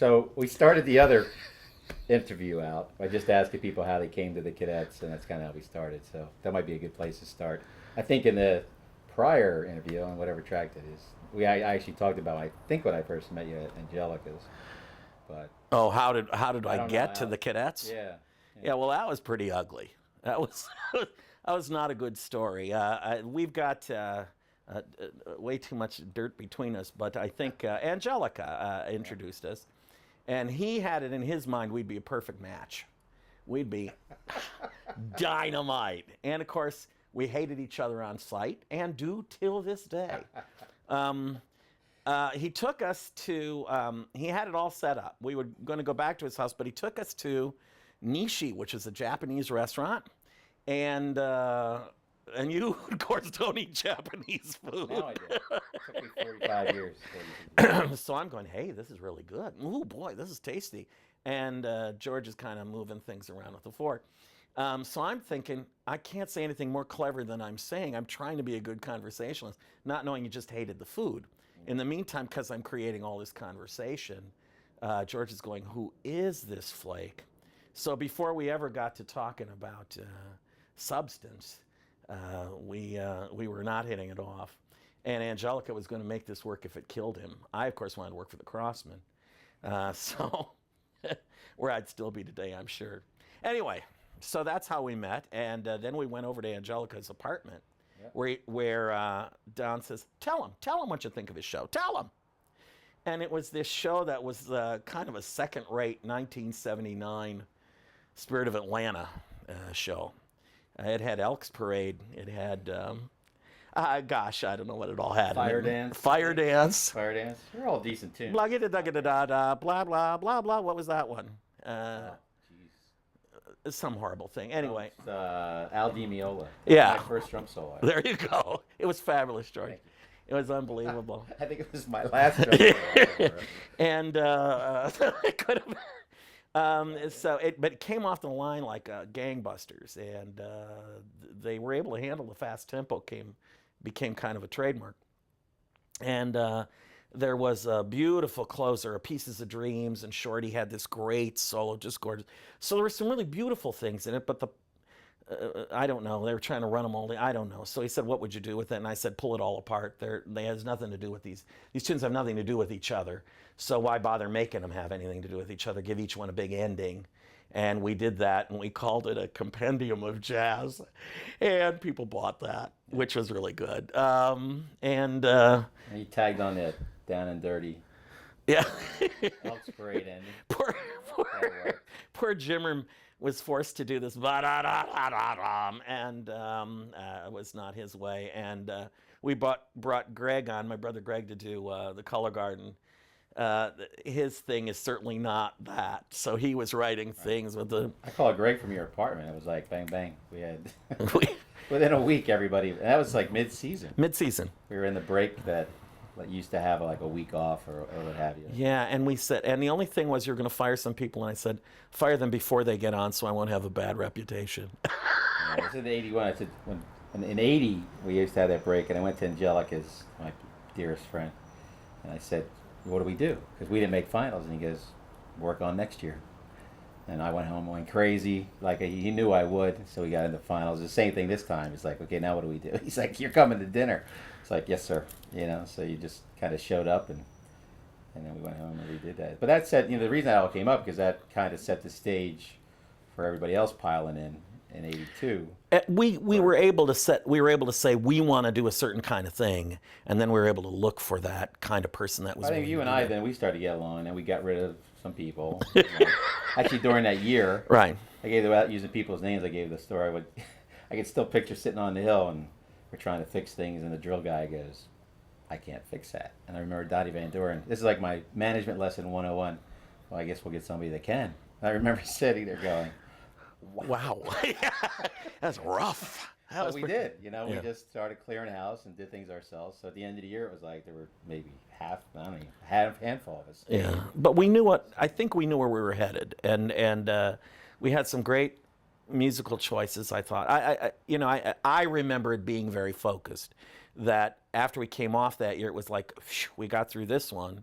So we started the other interview out by just asking people how they came to the cadets, and that's kind of how we started. So that might be a good place to start. I think in the prior interview on whatever track it is, I actually talked about I think when I first met you at Angelica's, but Oh, how did I I don't know get to how. the cadets? Yeah, Yeah, well, that was pretty ugly. That was that was not a good story. We've got way too much dirt between us, but I think Angelica yeah. introduced us, and he had it in his mind we'd be a perfect match. We'd be dynamite, and of course we hated each other on sight, and do till this day. Um, he took us to, he had it all set up. We were going to go back to his house, but he took us to Nishi, which is a Japanese restaurant. And, uh, and you, of course, don't eat Japanese food. Now I do. It took me 45 years. So I'm going, hey, this is really good. Ooh, boy, this is tasty. And George is kind of moving things around with the fork. So I'm thinking, I can't say anything more clever than I'm saying. I'm trying to be a good conversationalist, not knowing you just hated the food. In the meantime, because I'm creating all this conversation, George is going, who is this flake? So before we ever got to talking about substance, we were not hitting it off. And Angelica was going to make this work if it killed him. I, of course, wanted to work for the Crossmen. So where I'd still be today, I'm sure. Anyway, so that's how we met. And then we went over to Angelica's apartment. Yep. Where Don says, tell him what you think of his show. Tell him. And it was this show that was kind of a second-rate 1979 Spirit of Atlanta show. It had Elks Parade. It had, gosh, I don't know what it all had. Fire dance. Fire dance. Fire dance. They're all decent tunes. Blah, da, da, da, da, blah, blah, blah, blah. What was that one? Oh, jeez. Some horrible thing. Anyway. It's, Al Di Meola. Yeah. My first drum solo. There you go. It was fabulous, George. It was unbelievable. I think it was my last drum solo. And it could have. But it came off the line like gangbusters, and they were able to handle the fast tempo. Became kind of a trademark, and there was a beautiful closer, Pieces of Dreams, and Shorty had this great solo, just gorgeous. So there were some really beautiful things in it, but I don't know. They were trying to run them all day. I don't know. So he said, what would you do with it? And I said, pull it all apart. They has nothing to do with these tunes have nothing to do with each other. So why bother making them have anything to do with each other? Give each one a big ending. And we did that, and we called it a compendium of jazz. And people bought that, which was really good. And he tagged on it, Down and Dirty. Yeah. Elks Parade ending. Poor Jimmer was forced to do this, and it was not his way. And we brought Greg on, my brother Greg, to do the Color Garden. His thing is certainly not that. So he was writing things with the. I called Greg from your apartment. It was like bang bang. We had within a week everybody. And that was like mid-season. Mid-season. We were in the break that used to have like a week off or what have you. Yeah, and we said, and the only thing was you're going to fire some people, and I said, fire them before they get on, so I won't have a bad reputation. Yeah, I said in '81. I said in '80 we used to have that break, and I went to Angelica's, my dearest friend, and I said, what do we do? Because we didn't make finals, and he goes, work on next year. And I went home going crazy, like he knew I would, so we got into finals. The same thing this time. It's like, okay, now what do we do? He's like, you're coming to dinner. It's like, yes, sir. So you just kind of showed up, and then we went home and we did that. But that said, the reason that all came up because that kind of set the stage for everybody else piling in '82. We were able to say we want to do a certain kind of thing, and then we were able to look for that kind of person that was. I think you and I then we started to get along, and we got rid of some people. Actually, during that year, right? I gave without using people's names. I gave the story. I could still picture sitting on the hill, and we're trying to fix things, and the drill guy goes, "I can't fix that." And I remember Dottie Van Doren. This is like my management lesson 101. Well, I guess we'll get somebody that can. And I remember sitting there going, wow. That's rough. But we did. We just started clearing house and did things ourselves. So at the end of the year, it was like there were maybe handful of us. Yeah, but I think we knew where we were headed, and we had some great musical choices. I thought, I remember it being very focused. That after we came off that year, it was like, phew, we got through this one.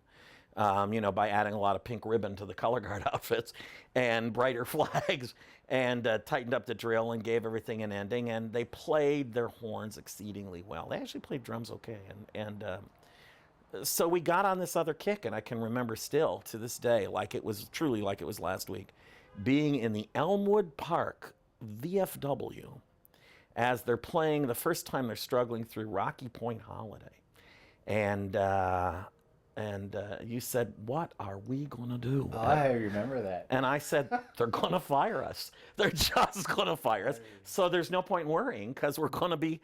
by adding a lot of pink ribbon to the color guard outfits and brighter flags, and tightened up the drill and gave everything an ending. And they played their horns exceedingly well. They actually played drums okay. So we got on this other kick, and I can remember still to this day, truly like it was last week, being in the Elmwood Park VFW as they're playing the first time they're struggling through Rocky Point Holiday. And you said, what are we going to do? Oh, I remember that. And I said, they're going to fire us. They're just going to fire us. So there's no point in worrying, because we're going to be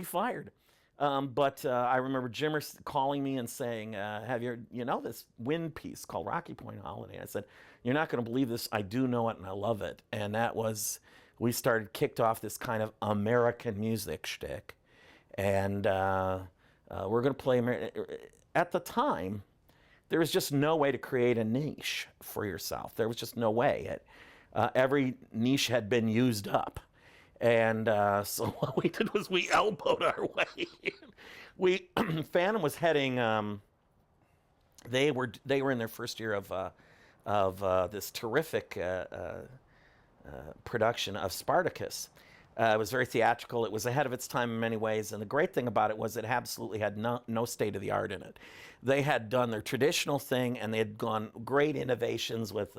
fired. But I remember Jimmer calling me and saying, have you this wind piece called Rocky Point Holiday? I said, you're not going to believe this. I do know it, and I love it. And that was, we kicked off this kind of American music shtick. And we're going to play, at the time, there was just no way to create a niche for yourself. There was just no way. Every niche had been used up. And so what we did was we elbowed our way in. Phantom was heading, they were in their first year of this terrific production of Spartacus. It was very theatrical. It was ahead of its time in many ways. And the great thing about it was it absolutely had no state of the art in it. They had done their traditional thing, and they had gone great innovations with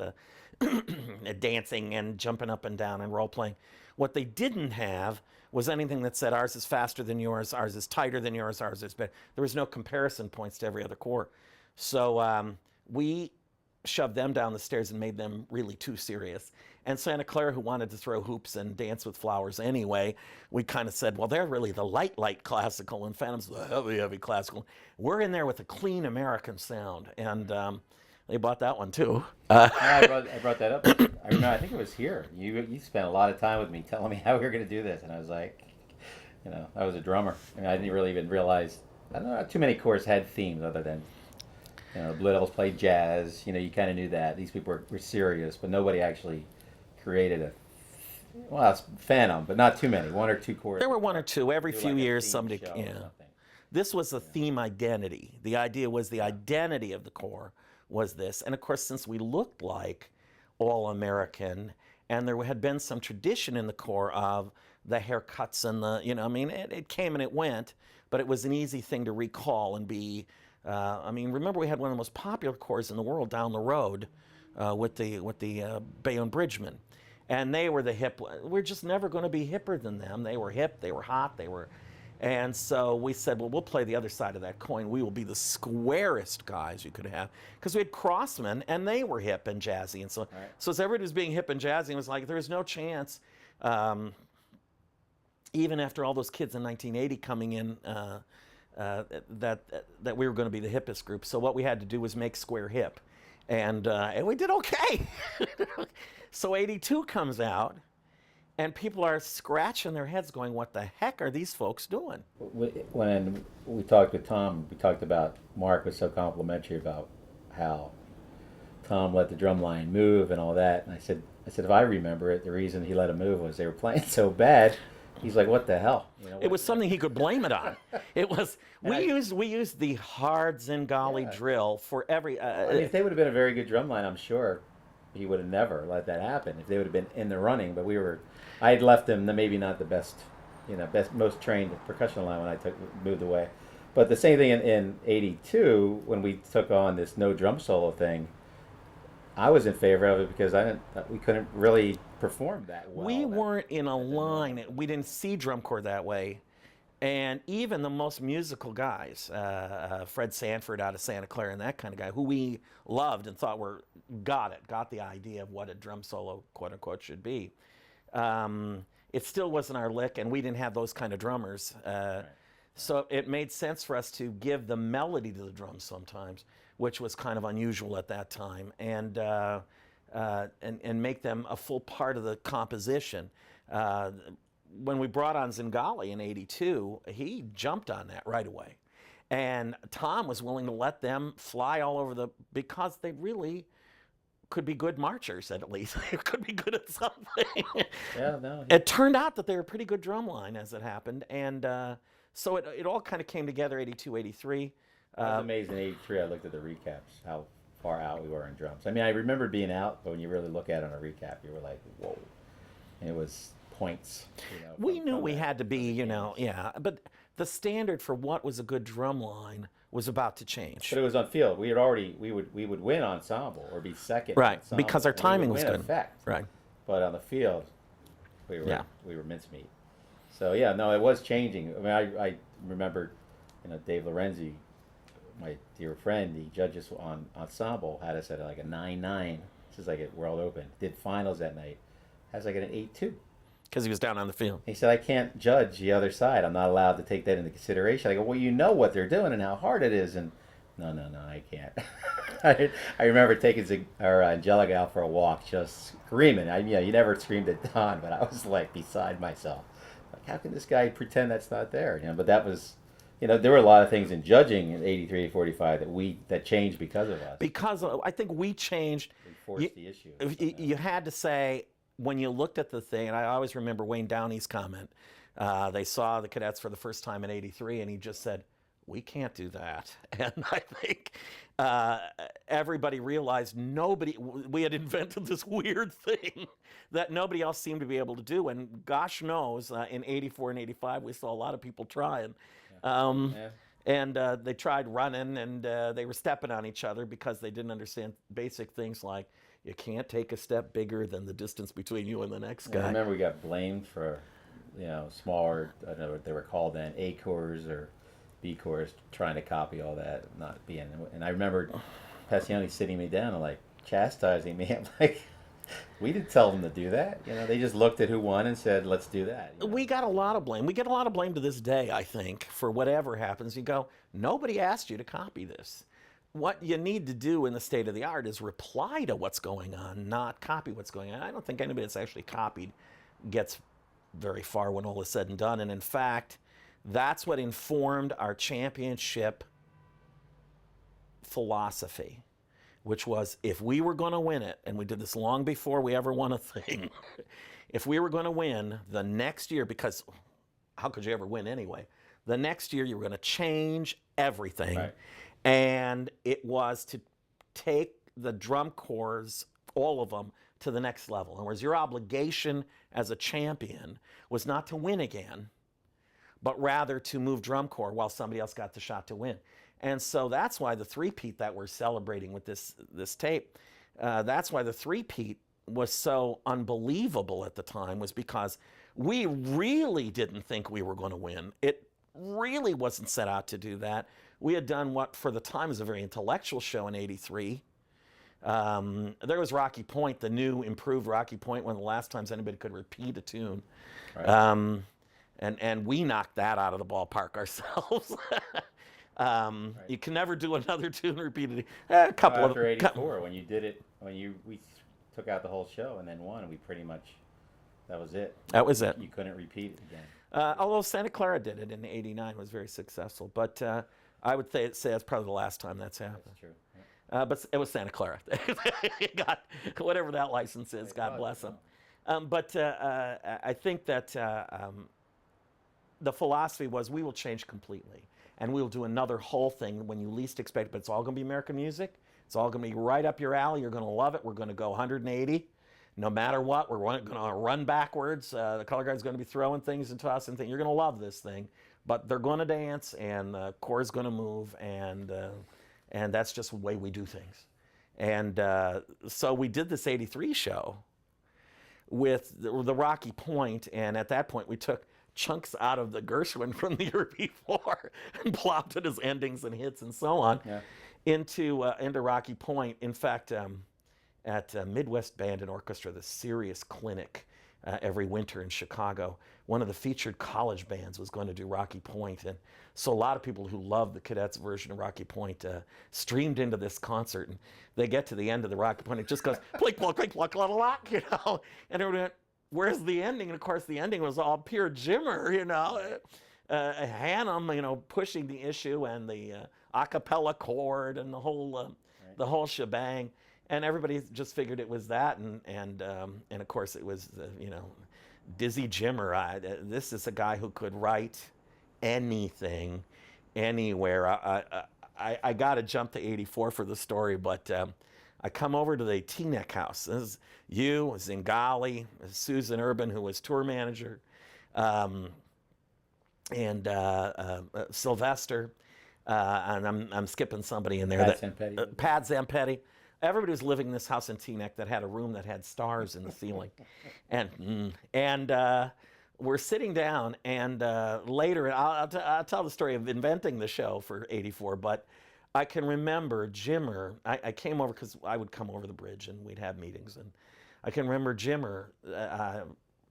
dancing and jumping up and down and role playing. What they didn't have was anything that said ours is faster than yours, ours is tighter than yours, ours is better. There was no comparison points to every other corps. So we shoved them down the stairs and made them really too serious. And Santa Clara, who wanted to throw hoops and dance with flowers anyway, we kind of said, well, they're really the light classical, and Phantom's the heavy classical. We're in there with a clean American sound, and they bought that one too. I brought that up. I remember, I think it was here. You spent a lot of time with me telling me how we were going to do this, and I was like, I was a drummer. I mean, I didn't really even realize, I don't know, too many corps had themes other than, Blue Devils played jazz. You kind of knew that. These people were serious, but nobody actually created it's Phantom, but not too many. One or two corps. There were one or two. Every few years, somebody, yeah. This was a theme identity. The idea was the identity of the corps was this. And of course, since we looked like all American, and there had been some tradition in the corps of the haircuts and it came and it went, but it was an easy thing to recall and be, remember we had one of the most popular corps in the world down the road with the Bayonne Bridgemen. And they were the hip, we're just never going to be hipper than them. They were hip, they were hot, and so we said, well, we'll play the other side of that coin. We will be the squarest guys you could have. Because we had Crossmen, and they were hip and jazzy. And so, right. So as everybody was being hip and jazzy, it was like, there was no chance, even after all those kids in 1980 coming in, that we were going to be the hippest group. So what we had to do was make square hip. And we did okay. So 82 comes out, and people are scratching their heads going, what the heck are these folks doing? When we talked with Tom, we talked about Mark was so complimentary about how Tom let the drum line move and all that. And I said, if I remember it, the reason he let him move was they were playing so bad. He's like, what the hell? It was something he could blame it on. It was we used the hard Zingali drill for every. If they would have been a very good drum line, I'm sure he would have never let that happen. If they would have been in the running, but I had left them maybe not the best, most trained percussion line when I moved away. But the same thing in '82 when we took on this no drum solo thing. I was in favor of it because we couldn't really perform that well. We weren't in a line. We didn't see drum corps that way. And even the most musical guys, Fred Sanford out of Santa Clara and that kind of guy, who we loved and thought got the idea of what a drum solo, quote unquote, should be. It still wasn't our lick, and we didn't have those kind of drummers. Right. So it made sense for us to give the melody to the drums sometimes, which was kind of unusual at that time, and make them a full part of the composition. When we brought on Zingali in '82, he jumped on that right away. And Tom was willing to let them fly all over because they really could be good marchers, at least. They could be good at something. Yeah, no. It turned out that they were a pretty good drum line as it happened. And so it all kind of came together, '82, '83. I was amazed in '83. I looked at the recaps, how far out we were in drums. I mean, I remember being out, but when you really look at it on a recap, you were like, whoa. And it was points. We knew we had to be, yeah. But the standard for what was a good drum line was about to change. But it was on field. We would win ensemble or be second. Right, ensemble, because our timing was good. Effect. Right. But on the field, we were mincemeat. So yeah, no, it was changing. I mean, I remember, Dave Lorenzi, my dear friend, he judged us on ensemble, had us at like a 9-9. This is like at World Open. Did finals that night. Has like an 8-2. Because he was down on the field. He said, I can't judge the other side. I'm not allowed to take that into consideration. I go, well, you know what they're doing and how hard it is. And no, I can't. I remember taking Angelica out for a walk, just screaming. You never screamed at Don, but I was like beside myself. Like, how can this guy pretend that's not there? But that was, there were a lot of things in judging in '83, '45 that changed because of us. Because I think we changed. We forced the issue. You had to say, when you looked at the thing, and I always remember Wayne Downey's comment, they saw the cadets for the first time in '83, and he just said, we can't do that. And I think everybody realized we had invented this weird thing that nobody else seemed to be able to do. And gosh knows, in '84 and '85, we saw a lot of people trying. And they tried running, and they were stepping on each other because they didn't understand basic things like, you can't take a step bigger than the distance between you and the next guy. I remember we got blamed for, smaller, I don't know what they were called then, A corps or B corps, trying to copy all that, not being. And I remember Passione sitting me down and like chastising me. I'm like, we didn't tell them to do that. They just looked at who won and said, let's do that. We got a lot of blame. We get a lot of blame to this day, I think, for whatever happens. You go, nobody asked you to copy this. What you need to do in the state of the art is reply to what's going on, not copy what's going on. I don't think anybody that's actually copied gets very far when all is said and done. And in fact, that's what informed our championship philosophy, which was, if we were going to win it, and we did this long before we ever won a thing, if we were going to win the next year, because how could you ever win anyway? The next year you were going to change everything. Right. And it was to take the drum corps, all of them, to the next level. In other words, your obligation as a champion was not to win again, but rather to move drum corps while somebody else got the shot to win. And so that's why the three-peat that we're celebrating with this tape, that's why the three-peat was so unbelievable at the time, was because we really didn't think we were going to win. It really wasn't set out to do that. We had done what for the time was a very intellectual show in '83. There was Rocky Point, the new improved Rocky Point, one of the last times anybody could repeat a tune. Right. And we knocked that out of the ballpark ourselves. Right. You can never do another tune repeated. A couple after of '84, when you did it, we took out the whole show and then won, we pretty much, that was it. That was it. You couldn't repeat it again. Although Santa Clara did it in '89, was very successful. But I would say that's probably the last time that's happened. That's true. Yeah. But it was Santa Clara. God, whatever that license is, God bless them. But I think that the philosophy was, we will change completely. And we'll do another whole thing when you least expect it. But it's all going to be American music. It's all going to be right up your alley. You're going to love it. We're going to go 180. No matter what, we're going to run backwards. The color guard's going to be throwing things and tossing things. You're going to love this thing. But they're going to dance, and the corps is going to move, and that's just the way we do things. And so we did this '83 show with the Rocky Point, and at that point we took chunks out of the Gershwin from the year before and plopped it as endings and hits and so on into Rocky Point. In fact, at Midwest Band and Orchestra, the Sirius Clinic, every winter in Chicago, one of the featured college bands was going to do Rocky Point. And so a lot of people who loved the Cadets version of Rocky Point streamed into this concert. And they get to the end of the Rocky Point, it just goes, plink, plunk, plink, plunk, la, la, la, and everyone went, where's the ending? And of course the ending was all pure Jimmer, Hannum, pushing the issue, and the a cappella chord and the whole shebang. And everybody just figured it was that, and of course it was, Dizzy Jimmer. This is a guy who could write anything, anywhere. I got to jump to 84 for the story, but I come over to the T-Neck house. This is you, Zingali, Susan Urban, who was tour manager, and Sylvester, and I'm skipping somebody in there. Pat Zampetti. Pat Zampetti. Everybody was living in this house in Teaneck that had a room that had stars in the ceiling, and we're sitting down, and later I'll tell the story of inventing the show for '84, but I can remember Jimmer. I came over because I would come over the bridge and we'd have meetings, and I can remember Jimmer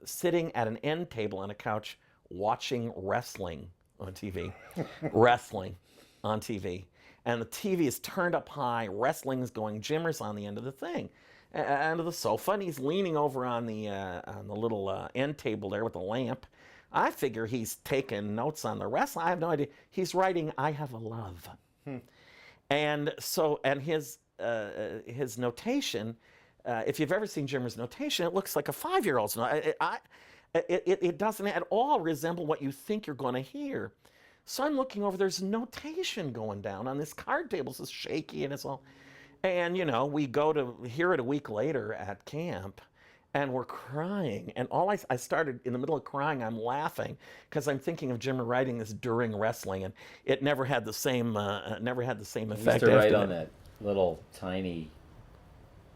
sitting at an end table on a couch watching wrestling on TV, wrestling on TV. And the TV is turned up high, wrestling's going, Jimmer's on the end of the thing, end of the sofa, and he's leaning over on the little end table there with the lamp. I figure he's taking notes on the wrestling. I have no idea. He's writing, "I have a love." And so, and his notation, if you've ever seen Jimmer's notation, it looks like a 5-year-old's. It doesn't at all resemble what you think you're going to hear. So I'm looking over, there's notation going down on this card table. It's shaky and it's all. And, you know, we go to hear it a week later at camp, and we're crying. And I started, in the middle of crying, I'm laughing because I'm thinking of Jimmer writing this during wrestling, and it never had the same effect. Used to write on that little tiny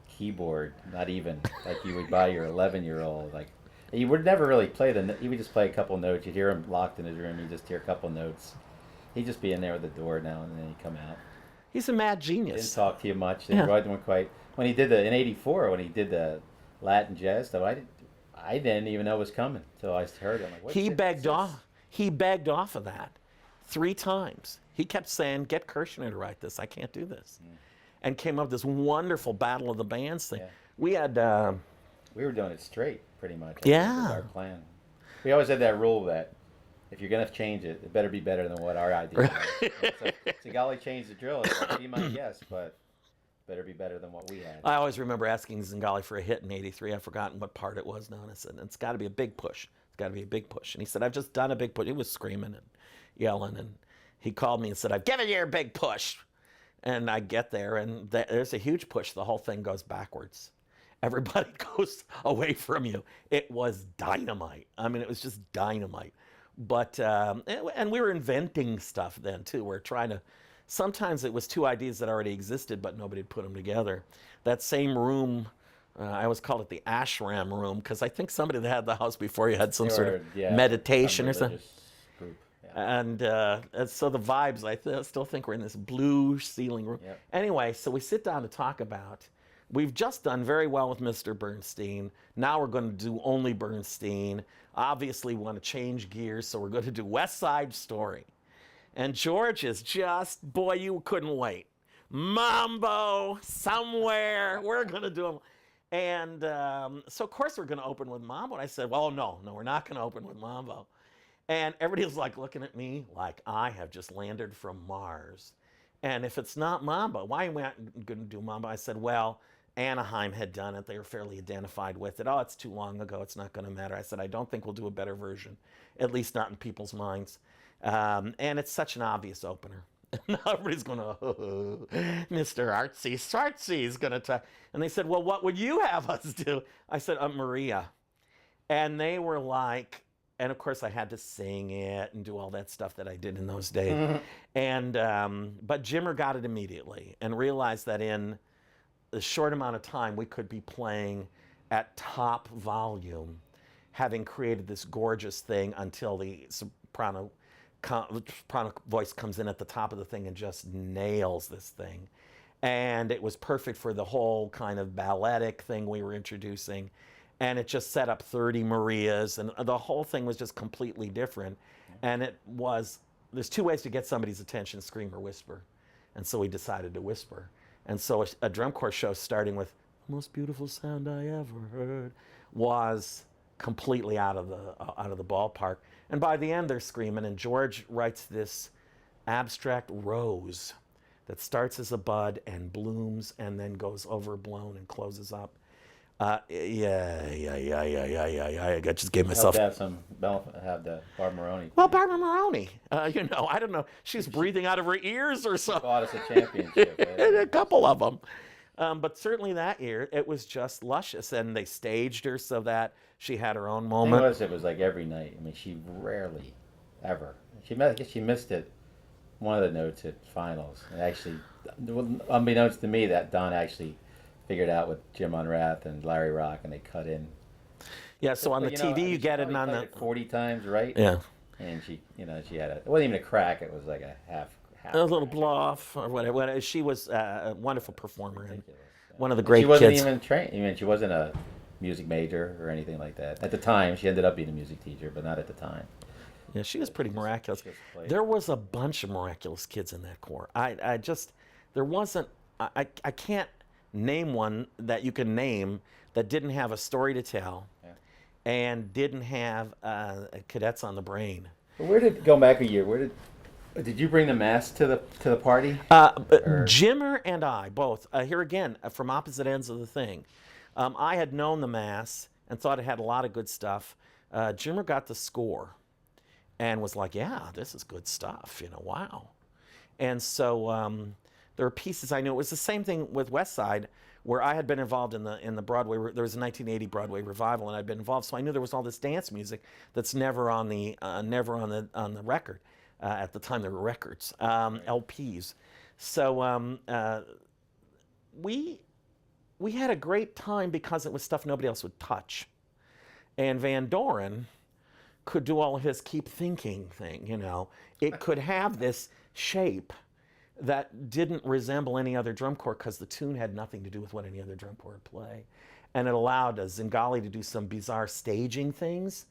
keyboard, not even like you would buy your 11-year-old. Like, you would never really play you would just play a couple notes. You'd hear him locked in his room. You just hear a couple notes. He'd just be in there at the door now, and then he'd come out. He's a mad genius. Didn't talk to you much. Didn't quite. When he did in '84, when he did the Latin jazz stuff, I didn't even know it was coming until I heard it. I'm like, what's he begged off. He begged off of that 3 times. He kept saying, "Get Kirshner to write this. I can't do this," and came up with this wonderful Battle of the Bands thing. Yeah. We had. We were doing it straight, pretty much. Yeah. Was our plan. We always had that rule that if you're going to change it, it better be better than what our idea was. So Zingali changed the drill. It's like, be my guest, but better be better than what we had. I always remember asking Zingali for a hit in '83. I've forgotten what part it was now. And I said, "It's got to be a big push. It's got to be a big push." And he said, "I've just done a big push." He was screaming and yelling. And he called me and said, "I've given you a big push." And I get there, and there's a huge push. The whole thing goes backwards. Everybody goes away from you. It was dynamite. I mean, it was just dynamite. But, and we were inventing stuff then, too. We're trying to, sometimes it was 2 ideas that already existed, but nobody had put them together. That same room, I always called it the ashram room, because I think somebody that had the house before you had some sort of meditation or something. Group. Yeah. And so the vibes, I still think we're in this blue ceiling room. Yep. Anyway, so we sit down to talk about, we've just done very well with Mr. Bernstein. Now we're going to do only Bernstein. Obviously, we want to change gears, so we're going to do West Side Story. And George is just, boy, you couldn't wait. Mambo, somewhere, we're going to do them. And so, of course, we're going to open with Mambo. And I said, well, no, we're not going to open with Mambo. And everybody was like looking at me like I have just landed from Mars. And if it's not Mambo, why am I not going to do Mambo? I said, well, Anaheim had done it. They were fairly identified with it. Oh, it's too long ago. It's not going to matter. I said, I don't think we'll do a better version, at least not in people's minds. And it's such an obvious opener. Now everybody's going to, oh, Mr. Artsy Swartsy is going to talk. And they said, well, what would you have us do? I said, Maria. And they were like, and of course I had to sing it and do all that stuff that I did in those days. Mm-hmm. And but Jimmer got it immediately and realized that in a short amount of time we could be playing at top volume, having created this gorgeous thing until the soprano voice comes in at the top of the thing and just nails this thing. And it was perfect for the whole kind of balletic thing we were introducing. And it just set up 30 Marias, and the whole thing was just completely different. And it was, there's 2 ways to get somebody's attention, scream or whisper. And so we decided to whisper. And so a drum corps show starting with "The most beautiful sound I ever heard" was completely out of the ballpark. And by the end they're screaming, and George writes this abstract rose that starts as a bud and blooms and then goes overblown and closes up. Yeah. I just gave It helped myself. to have some have the Barb Maroney. Well, Barbara Maroney, I don't know. She's breathing out of her ears or something. Bought us a championship. A couple of them. But certainly that year, it was just luscious. And they staged her so that she had her own The thing moment. was, it was like every night. I mean, she rarely, ever. I guess she missed it. One of the notes at finals, and actually, unbeknownst to me, that Don actually figured out with Jim Unrath and Larry Rock, and they cut in. Yeah, so on But, the you know, TV, you she get it, probably and on played the. it 40 times, right? Yeah. And she, she had it wasn't even a crack. It was like a half. A little blow off or whatever. She was a wonderful performer and Ridiculous. one of the And great she wasn't kids. even trained. I mean, she wasn't a music major or anything like that. At the time, she ended up being a music teacher, but not at the time. Yeah, she was pretty miraculous. Just played. There was a bunch of miraculous kids in that corps. I just, there wasn't, I can't name one that you can name that didn't have a story to tell Yeah. and didn't have cadets on the brain. But where did go back a year? Did you bring the mask to the party? Jimmer and I both, here again, from opposite ends of the thing. I had known the Mass and thought it had a lot of good stuff. Jimmer got the score and was like, yeah, this is good stuff, wow. And so there were pieces I knew. It was the same thing with West Side, where I had been involved in the Broadway. There was a 1980 Broadway revival, and I'd been involved, so I knew there was all this dance music that's never on the record. At the time, there were records, LPs. So we had a great time because it was stuff nobody else would touch, and Van Doren could do all of his keep thinking thing. It could have this shape that didn't resemble any other drum corps because the tune had nothing to do with what any other drum corps would play. And it allowed Zingali to do some bizarre staging things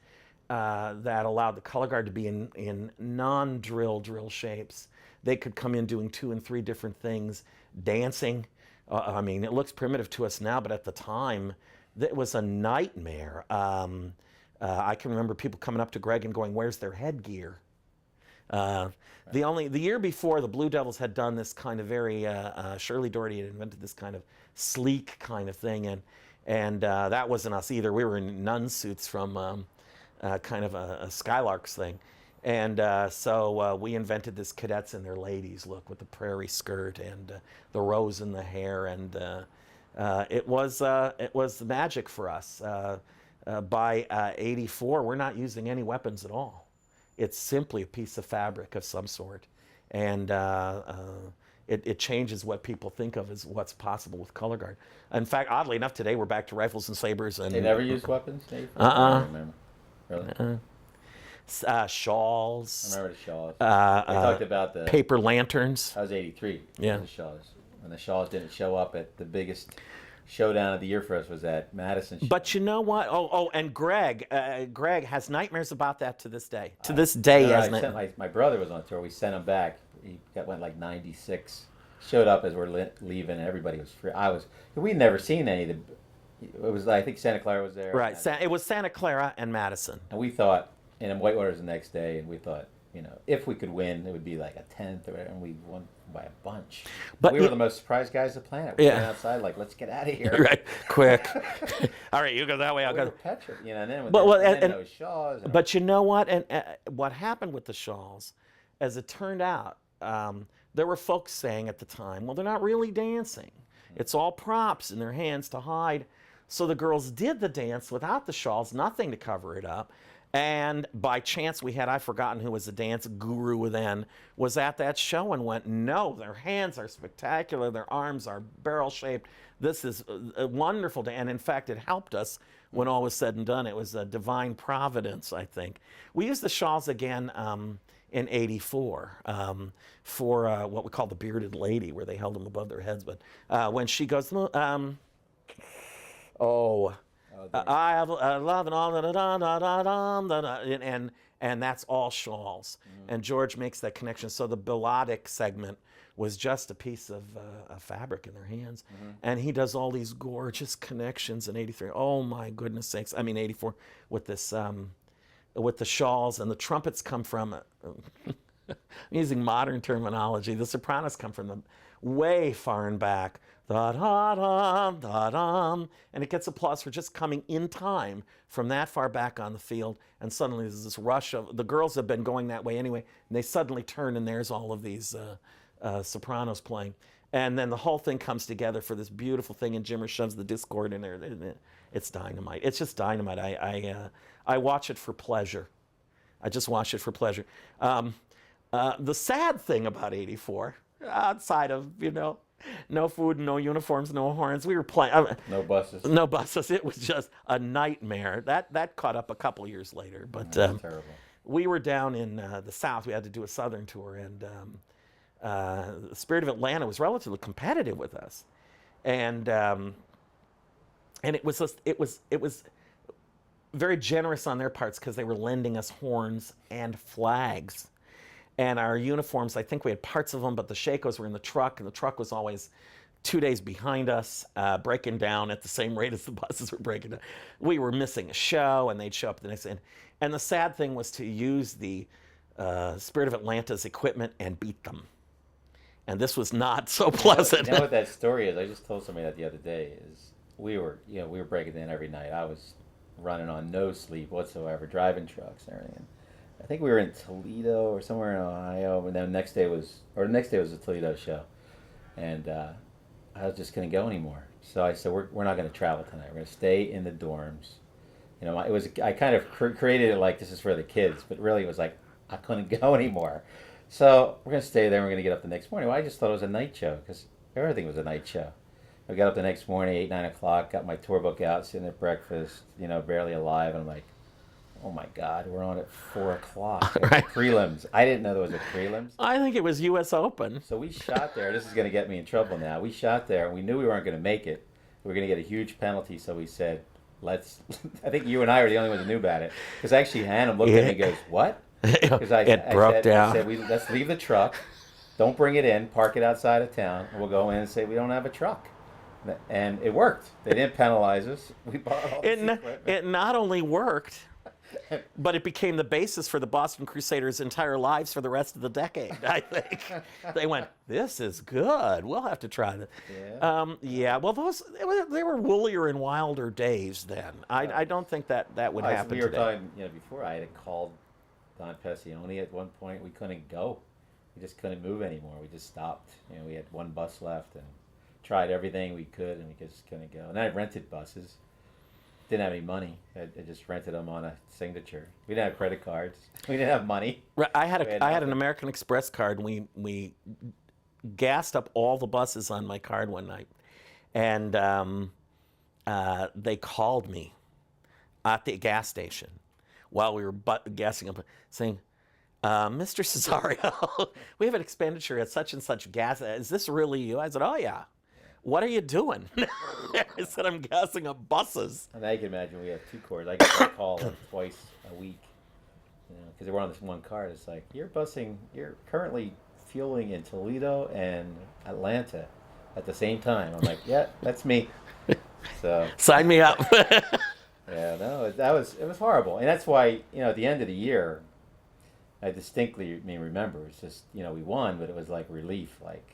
that allowed the color guard to be in non-drill shapes. They could come in doing 2 and 3 different things, dancing. I mean, it looks primitive to us now, but at the time, it was a nightmare. I can remember people coming up to Greg and going, "Where's their headgear?" The year before, the Blue Devils had done this kind of very Shirley Doherty had invented this kind of sleek kind of thing, and that wasn't us either. We were in nun suits from kind of a Skylarks thing, and so we invented this cadets in their ladies look with the prairie skirt and the rose in the hair, and it was the magic for us. By 84, we're not using any weapons at all. It's simply a piece of fabric of some sort. And it changes what people think of as what's possible with color guard. In fact, oddly enough, today we're back to rifles and sabers. And They never used weapons, Dave? I don't remember. Really? Shawls. I remember the Shaws. They talked about the paper lanterns. I was 83. Yeah. The Shaws. When the Shaws didn't show up at the biggest showdown of the year for us was at Madison. But you know what? And Greg has nightmares about that to this day. To this day, he has nightmares. My brother was on tour. We sent him back. He went like 96. Showed up as we're leaving, and everybody was free. We'd never seen any of the. It was I think Santa Clara was there. Right. It was Santa Clara and Madison. And we thought, and then Whitewater's the next day, and we thought, if we could win, it would be like a 10th, and we won by a bunch. But we were the most surprised guys on the planet. We went outside like, let's get out of here. Right, quick. All right, you go that way, I'll go. And then those Shaws. But you know what? And what happened with the Shawls, as it turned out, there were folks saying at the time, well, they're not really dancing. It's all props in their hands to hide. So the girls did the dance without the shawls, nothing to cover it up. And by chance, I've forgotten who was the dance guru then, was at that show and went, no, their hands are spectacular, their arms are barrel-shaped. This is a wonderful dance. And in fact, it helped us when all was said and done. It was a divine providence, I think. We used the shawls again in 84 for what we call the bearded lady, where they held them above their heads. But when she goes, I have love and all and that's all shawls. And George makes that connection. So the melodic segment was just a piece of fabric in their hands. And he does all these gorgeous connections in 83. Oh my goodness sakes. I mean 84 with this with the shawls, and the trumpets come from I'm using modern terminology. The sopranos come from the way far and back. da-da-dum, da-dum, and it gets applause for just coming in time from that far back on the field, and suddenly there's this rush of, the girls have been going that way anyway, and they suddenly turn and there's all of these sopranos playing. And then the whole thing comes together for this beautiful thing, and Jimmer shoves the discord in there. It's dynamite. It's just dynamite. I watch it for pleasure. I just watch it for pleasure. The sad thing about '84, outside of, no food, no uniforms, no horns, we were playing. No buses. No buses. It was just a nightmare. That caught up a couple years later. But Terrible. we were down in the South. We had to do a Southern tour, and the Spirit of Atlanta was relatively competitive with us, and it was very generous on their parts because they were lending us horns and flags. And our uniforms, I think we had parts of them, but the Shakos were in the truck, and the truck was always 2 days behind us, breaking down at the same rate as the buses were breaking down. We were missing a show, and they'd show up the next day. And the sad thing was to use the Spirit of Atlanta's equipment and beat them. And this was not so pleasant. You know what that story is? I just told somebody that the other day. Is we were breaking in every night. I was running on no sleep whatsoever, driving trucks and everything. I think we were in Toledo or somewhere in Ohio, and then the next day was a Toledo show, and I was just couldn't go anymore. So I said, we're not going to travel tonight. We're going to stay in the dorms. I kind of created it like this is for the kids, but really it was like I couldn't go anymore. So we're going to stay there. And we're going to get up the next morning. Well, I just thought it was a night show because everything was a night show. I got up the next morning, 8, 9 o'clock, got my tour book out, sitting at breakfast, barely alive, and I'm like, oh my God, we're on at 4 o'clock. Right. Prelims. I didn't know there was a prelims. I think it was U.S. Open. So we shot there. This is going to get me in trouble now. We shot there, and we knew we weren't going to make it. We were going to get a huge penalty, so we said, I think you and I were the only ones who knew about it. Because actually, Hannah looked at me and goes, what? Because it broke down. I said, let's leave the truck. Don't bring it in. Park it outside of town. And we'll go in and say, we don't have a truck. And it worked. They didn't penalize us. We bought all this equipment. It not only worked, but it became the basis for the Boston Crusaders' entire lives for the rest of the decade, I think. They went, this is good. We'll have to try this. Yeah. Well, they were woolier and wilder days then. I don't think that would happen we were today. talking, before I had called Don Pessioni at one point. We couldn't go. We just couldn't move anymore. We just stopped. We had one bus left and tried everything we could, and we just couldn't go. And I rented buses. Didn't have any money. I just rented them on a signature. We didn't have credit cards. We didn't have money. Right, I had an American Express card, and we gassed up all the buses on my card one night, and they called me at the gas station while we were gassing up, saying, Mr. Cesario, we have an expenditure at such and such gas. Is this really you? I said, oh yeah. What are you doing? I said, I'm gassing up buses. And I can imagine we have 2 cords. I get that call like twice a week, because we're on this one card. It's like, you're currently fueling in Toledo and Atlanta at the same time. I'm like, yeah, that's me. So sign me up. Yeah, no, it was horrible, and that's why at the end of the year, I distinctly remember. It's just we won, but it was like relief, like.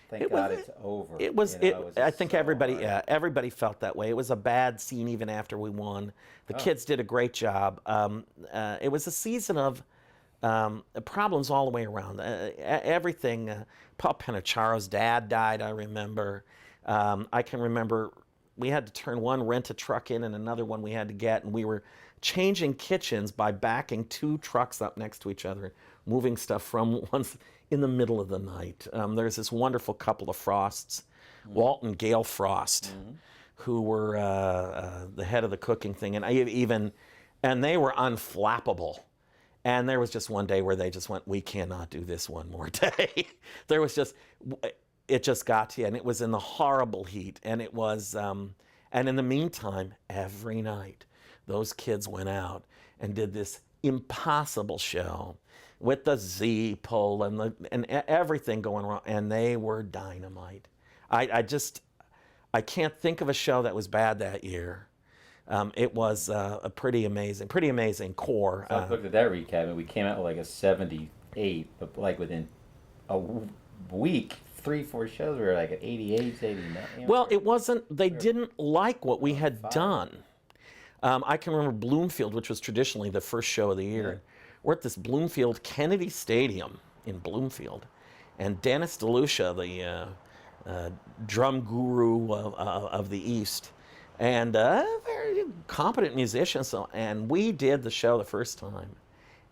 Thank God it's over. I think everybody felt that way. It was a bad scene even after we won. The kids did a great job. It was a season of problems all the way around. Everything. Paul Penicharo's dad died, I remember. I can remember we had to turn one rent-a-truck in and another one we had to get, and we were changing kitchens by backing 2 trucks up next to each other, moving stuff from one's in the middle of the night. There's this wonderful couple of Frosts, Walt and Gail Frost, who were the head of the cooking thing, and they were unflappable. And there was just one day where they just went, we cannot do this one more day. It just got to you, and it was in the horrible heat, and it was, and in the meantime, every night, those kids went out and did this impossible show with the Z pull and everything going wrong, and they were dynamite. I can't think of a show that was bad that year. It was a pretty amazing core. So I looked at that recap, and we came out with like a 78, but like within a week, 3-4 shows, we were like at 88, 89. Well, it wasn't. They didn't like what we had done. I can remember Bloomfield, which was traditionally the first show of the year. Yeah. We're at this Bloomfield Kennedy Stadium in Bloomfield, and Dennis DeLucia, the drum guru of the East, and a very competent musician. So, and we did the show the first time,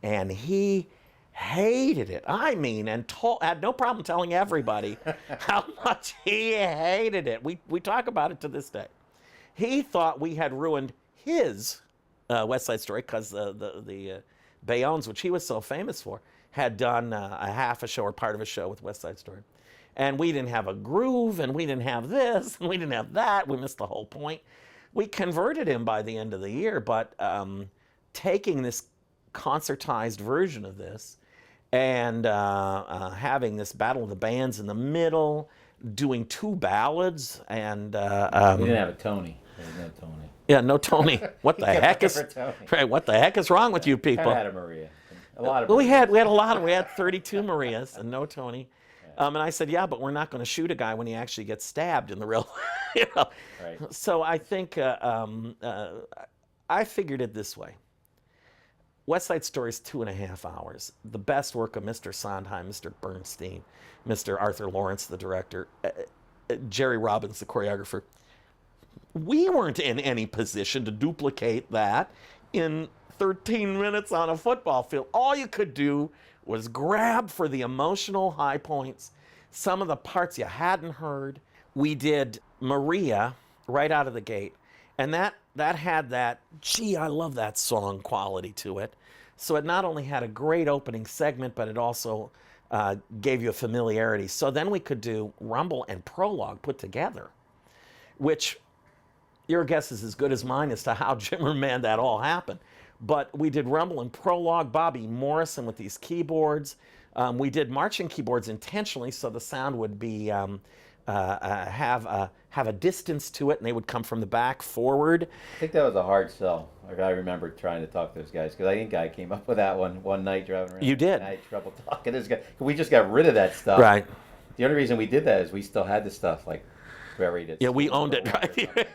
and he hated it. I mean, and had no problem telling everybody how much he hated it. We talk about it to this day. He thought we had ruined his West Side Story because the Bayonnes, which he was so famous for, had done a half a show or part of a show with West Side Story. And we didn't have a groove, and we didn't have this, and we didn't have that. We missed the whole point. We converted him by the end of the year, but taking this concertized version of this and having this Battle of the Bands in the middle, doing 2 ballads, and... we didn't have a Tony. There was no Tony. Yeah, no Tony. What the heck is... Right, what the heck is wrong with you people? We had a Maria. A lot of Well, Marias. we had a lot of... We had 32 Marias and no Tony. And I said, yeah, but we're not going to shoot a guy when he actually gets stabbed in the real... you know? Right. So I think I figured it this way. West Side Story is 2.5 hours. The best work of Mr. Sondheim, Mr. Bernstein, Mr. Arthur Lawrence, the director, Jerry Robbins, the choreographer. We weren't in any position to duplicate that in 13 minutes on a football field. All you could do was grab for the emotional high points, some of the parts you hadn't heard. We did Maria right out of the gate, and that had that, gee, I love that song quality to it. So it not only had a great opening segment, but it also gave you a familiarity. So then we could do Rumble and Prologue put together, which your guess is as good as mine as to how Jim or Man that all happened. But we did Rumble and Prologue, Bobby Morrison with these keyboards. We did marching keyboards intentionally so the sound would be have a distance to it, and they would come from the back forward. I think that was a hard sell. Like, I remember trying to talk to those guys because I think I came up with that one night driving around. You did. And I had trouble talking to this guy. We just got rid of that stuff. Right. The only reason we did that is we still had the stuff like buried at Yeah, we school owned for it, a while or right? something.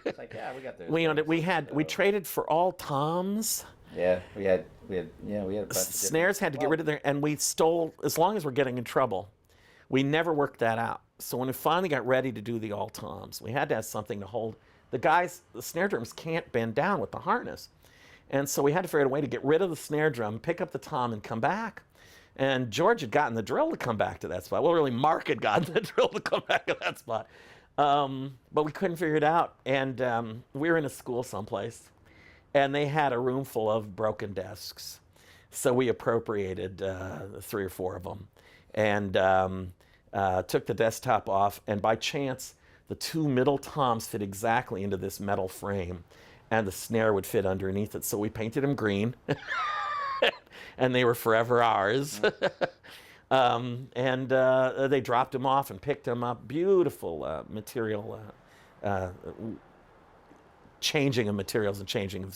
It's like, yeah, we got those. We owned it. We So, traded for all toms. Yeah, we had a bunch of Snares had to get rid of their, and we stole, as long as we're getting in trouble, we never worked that out. So when we finally got ready to do the all toms, we had to have something to hold. The snare drums can't bend down with the harness. And so we had to figure out a way to get rid of the snare drum, pick up the tom, and come back. And George had gotten the drill to come back to that spot. Well, really, Mark had gotten the drill to come back to that spot. But we couldn't figure it out. And we were in a school someplace, and they had a room full of broken desks. So we appropriated 3 or 4 of them and took the desktop off. And by chance, the 2 middle toms fit exactly into this metal frame, and the snare would fit underneath it. So we painted them green, and they were forever ours. And they dropped them off and picked them up. Beautiful material, changing of materials and changing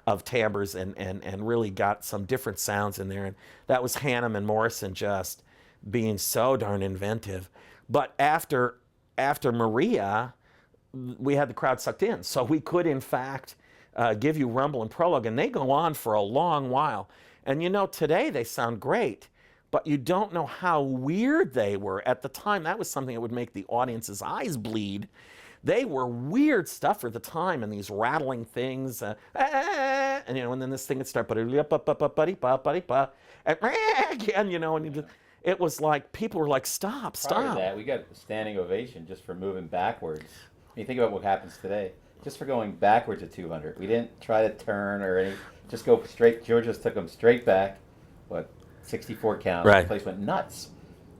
of timbres, and really got some different sounds in there. And that was Hannum and Morrison just being so darn inventive. But after Maria, we had the crowd sucked in. So we could, in fact, give you Rumble and Prologue, and they go on for a long while. And you know, today they sound great, but you don't know how weird they were. At the time, that was something that would make the audience's eyes bleed. They were weird stuff for the time, and these rattling things, and you know, and then this thing would start, and you know, and it was like people were like, "Stop, stop!" Prior to that, we got a standing ovation just for moving backwards. When you think about what happens today, just for going backwards at 200, we didn't try to turn or any, just go straight. George just took them straight back. 64 count. Right. The place went nuts.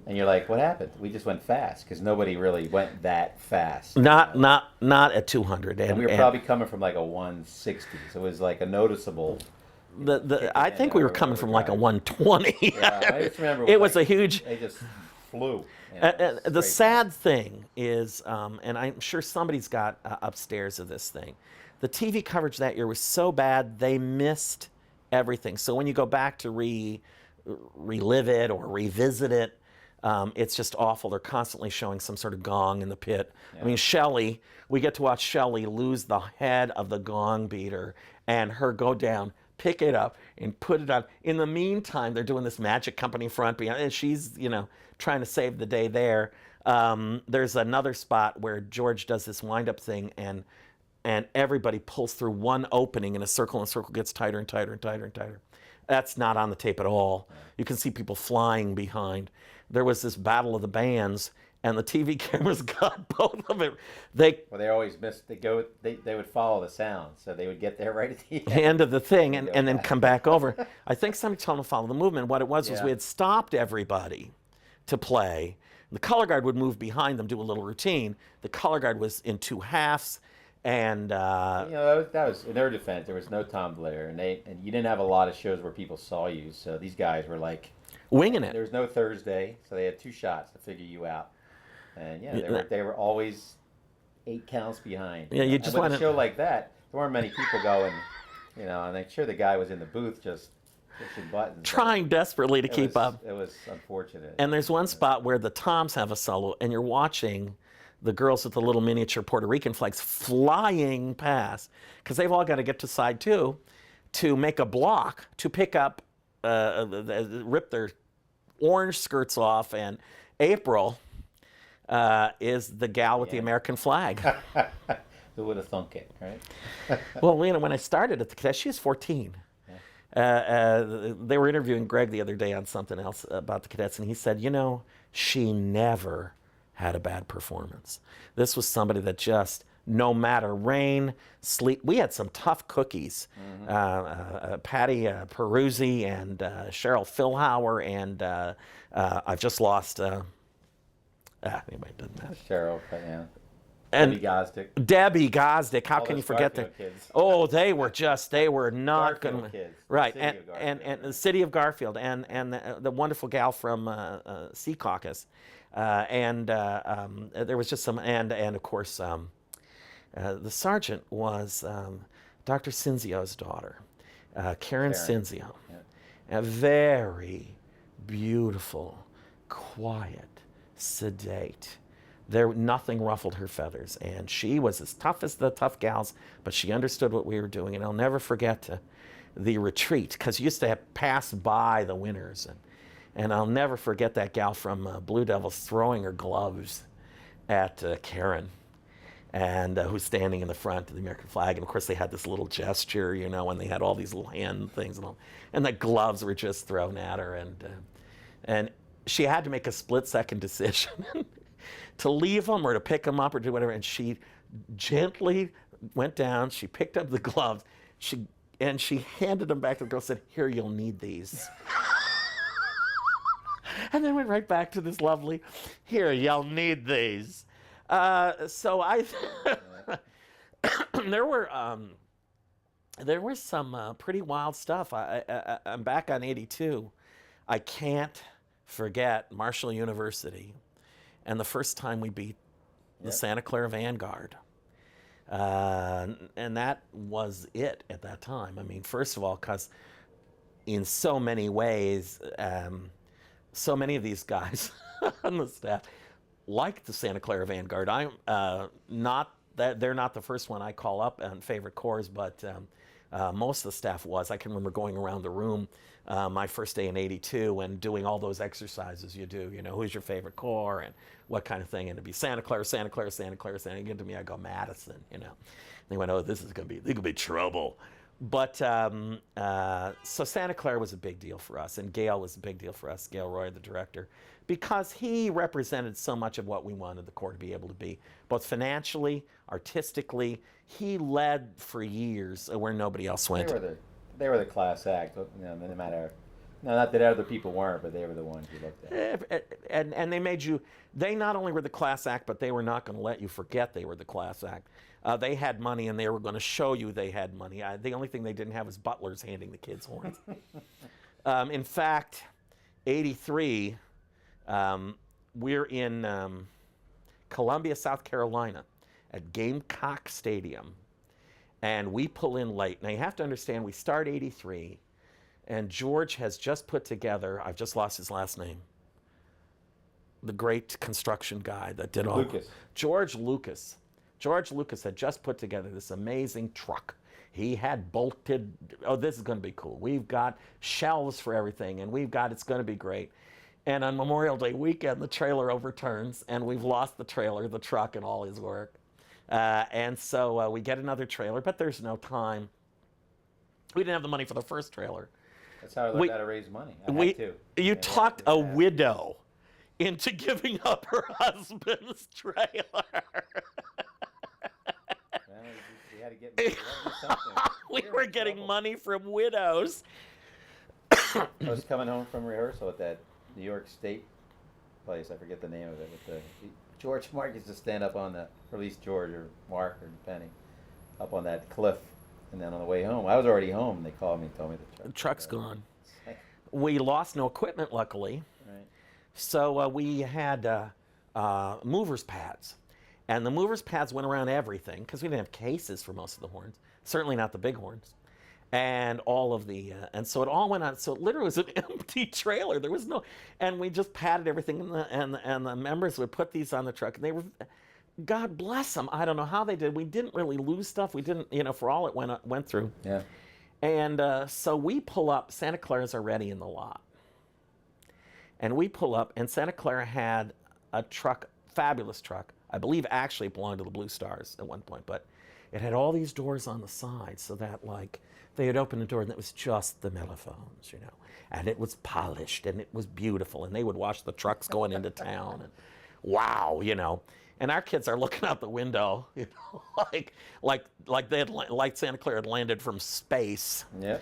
And you're like, what happened? We just went fast because nobody really went that fast. Not at 200. And we were probably coming from like a 160, so it was like a noticeable. I think we were coming from like a 120. Yeah, I just remember it was a huge. They just flew. The sad thing is, and I'm sure somebody's got upstairs of this thing. The TV coverage that year was so bad they missed everything. So when you go back to relive it or revisit it, It's just awful. They're constantly showing some sort of gong in the pit. Yeah. I mean, Shelley, we get to watch Shelley lose the head of the gong beater and her go down, pick it up, and put it on. In the meantime, they're doing this magic company front behind, and she's, trying to save the day there. There's another spot where George does this wind-up thing, and everybody pulls through one opening in a circle, and the circle gets tighter and tighter and tighter and tighter. That's not on the tape at all. You can see people flying behind. There was this battle of the bands, and the TV cameras got both of it. They always missed. They would follow the sound, so they would get there right at the end of the thing, and then come back over. I think somebody told them to follow the movement. What it was we had stopped everybody to play. The color guard would move behind them, do a little routine. The color guard was in two halves. And that was in their defense. There was no Tom Blair, and you didn't have a lot of shows where people saw you. So these guys were like winging it. There was no Thursday, so they had 2 shots to figure you out. And they were always 8 counts behind. Yeah, you just want a show like that. There weren't many people going, and I'm sure the guy was in the booth just pushing buttons, trying desperately to keep up. It was unfortunate. And there's one spot where the toms have a solo, and you're watching the girls with the little miniature Puerto Rican flags flying past, because they've all got to get to side 2 to make a block to pick up, rip their orange skirts off, and April is the gal with the American flag. Who would have thunk it, right? Well, when I started at the Cadets, she was 14. They were interviewing Greg the other day on something else about the Cadets, and he said, she never had a bad performance. This was somebody that just, no matter rain, sleet. We had some tough cookies. Patty Peruzzi and Cheryl Philhauer, and I've just lost. Anyway, it doesn't matter. Cheryl, And Debbie Gosdick. How can you forget that? Oh, they were not going to. Right, and the city of Garfield, and the wonderful gal from Sea Caucus. There was just some, and of course, the sergeant was Dr. Cinzio's daughter, Karen Cinzio. Yeah. A very beautiful, quiet, sedate. Nothing ruffled her feathers, and she was as tough as the tough gals, but she understood what we were doing. And I'll never forget the retreat, because you used to pass by the winners, and I'll never forget that gal from Blue Devils throwing her gloves at Karen, and who's standing in the front of the American flag. And of course, they had this little gesture, and they had all these little hand things, and the gloves were just thrown at her, and she had to make a split-second decision to leave them or to pick them up or do whatever. And she gently went down. She picked up the gloves. She handed them back to the girl. Said, "Here, you'll need these." And then went right back to this lovely, "Here, you'll need these." So there was some pretty wild stuff. I'm back on 82. I can't forget Marshall University and the first time we beat the Santa Clara Vanguard. And that was it at that time. I mean, first of all, because in so many ways, so many of these guys on the staff like the Santa Clara Vanguard. I'm not that they're not the first one I call up on favorite corps, but most of the staff was. I can remember going around the room my first day in 82 and doing all those exercises you do, who's your favorite corps and what kind of thing, and it'd be Santa Clara, Santa Clara, Santa Clara, Santa. And to me, I go Madison, They went, "Oh, this is gonna be trouble." But so Santa Clara was a big deal for us, and Gail was a big deal for us, Gail Roy, the director, because he represented so much of what we wanted the Corps to be able to be, both financially, artistically. He led for years where nobody else went. They were the class act, no matter. No, not that other people weren't, but they were the ones you looked at. And they made you. They not only were the class act, but they were not going to let you forget they were the class act. They had money, and they were going to show you they had money. The only thing they didn't have was butlers handing the kids horns. In fact, 83, we're in Columbia, South Carolina, at Gamecock Stadium, and we pull in late. Now, you have to understand, we start 83, and George has just put together, I've just lost his last name. the great construction guy that did all. Lucas. George Lucas. George Lucas had just put together this amazing truck. He had bolted, oh, this is going to be cool. We've got shelves for everything, and it's going to be great. And on Memorial Day weekend, the trailer overturns, and we've lost the trailer, the truck, and all his work. And so we get another trailer, but there's no time. We didn't have the money for the first trailer. That's how I learned how to raise money. I had to. You talked a widow into giving up her husband's trailer. Well, we had to get something. We were getting money from widows. I was coming home from rehearsal at that New York State place. I forget the name of it. With George Mark used to stand up on the, or at least George or Mark or Penny, up on that cliff. And then on the way home, I was already home. They called me and told me the truck's gone. We lost no equipment, luckily. Right. So we had movers pads. And the movers pads went around everything because we didn't have cases for most of the horns, certainly not the big horns. And all of the, and so it all went on. So it literally was an empty trailer. There was no, and we just padded everything. And the members would put these on the truck. And they were, God bless them. I don't know how they did. We didn't really lose stuff. We didn't, for all it went through. Yeah. And so we pull up. Santa Clara's already in the lot. And we pull up, and Santa Clara had a truck, fabulous truck. I believe actually it belonged to the Blue Stars at one point, but it had all these doors on the side so that like they had opened the door and it was just the mellophones, and it was polished and it was beautiful, and they would watch the trucks going into town, and wow, and our kids are looking out the window, like they had, like Santa Clara had landed from space. Yeah.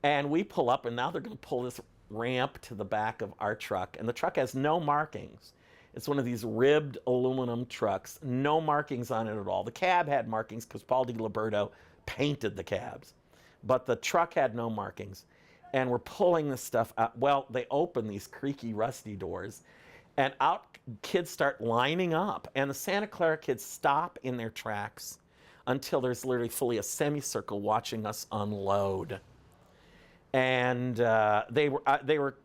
And we pull up, and now they're going to pull this ramp to the back of our truck, and the truck has no markings. It's one of these ribbed aluminum trucks, no markings on it at all. The cab had markings because Paul DiLiberto painted the cabs, but the truck had no markings. And we're pulling this stuff out. Well, they open these creaky, rusty doors, and out kids start lining up, and the Santa Clara kids stop in their tracks until there's literally fully a semicircle watching us unload. And they were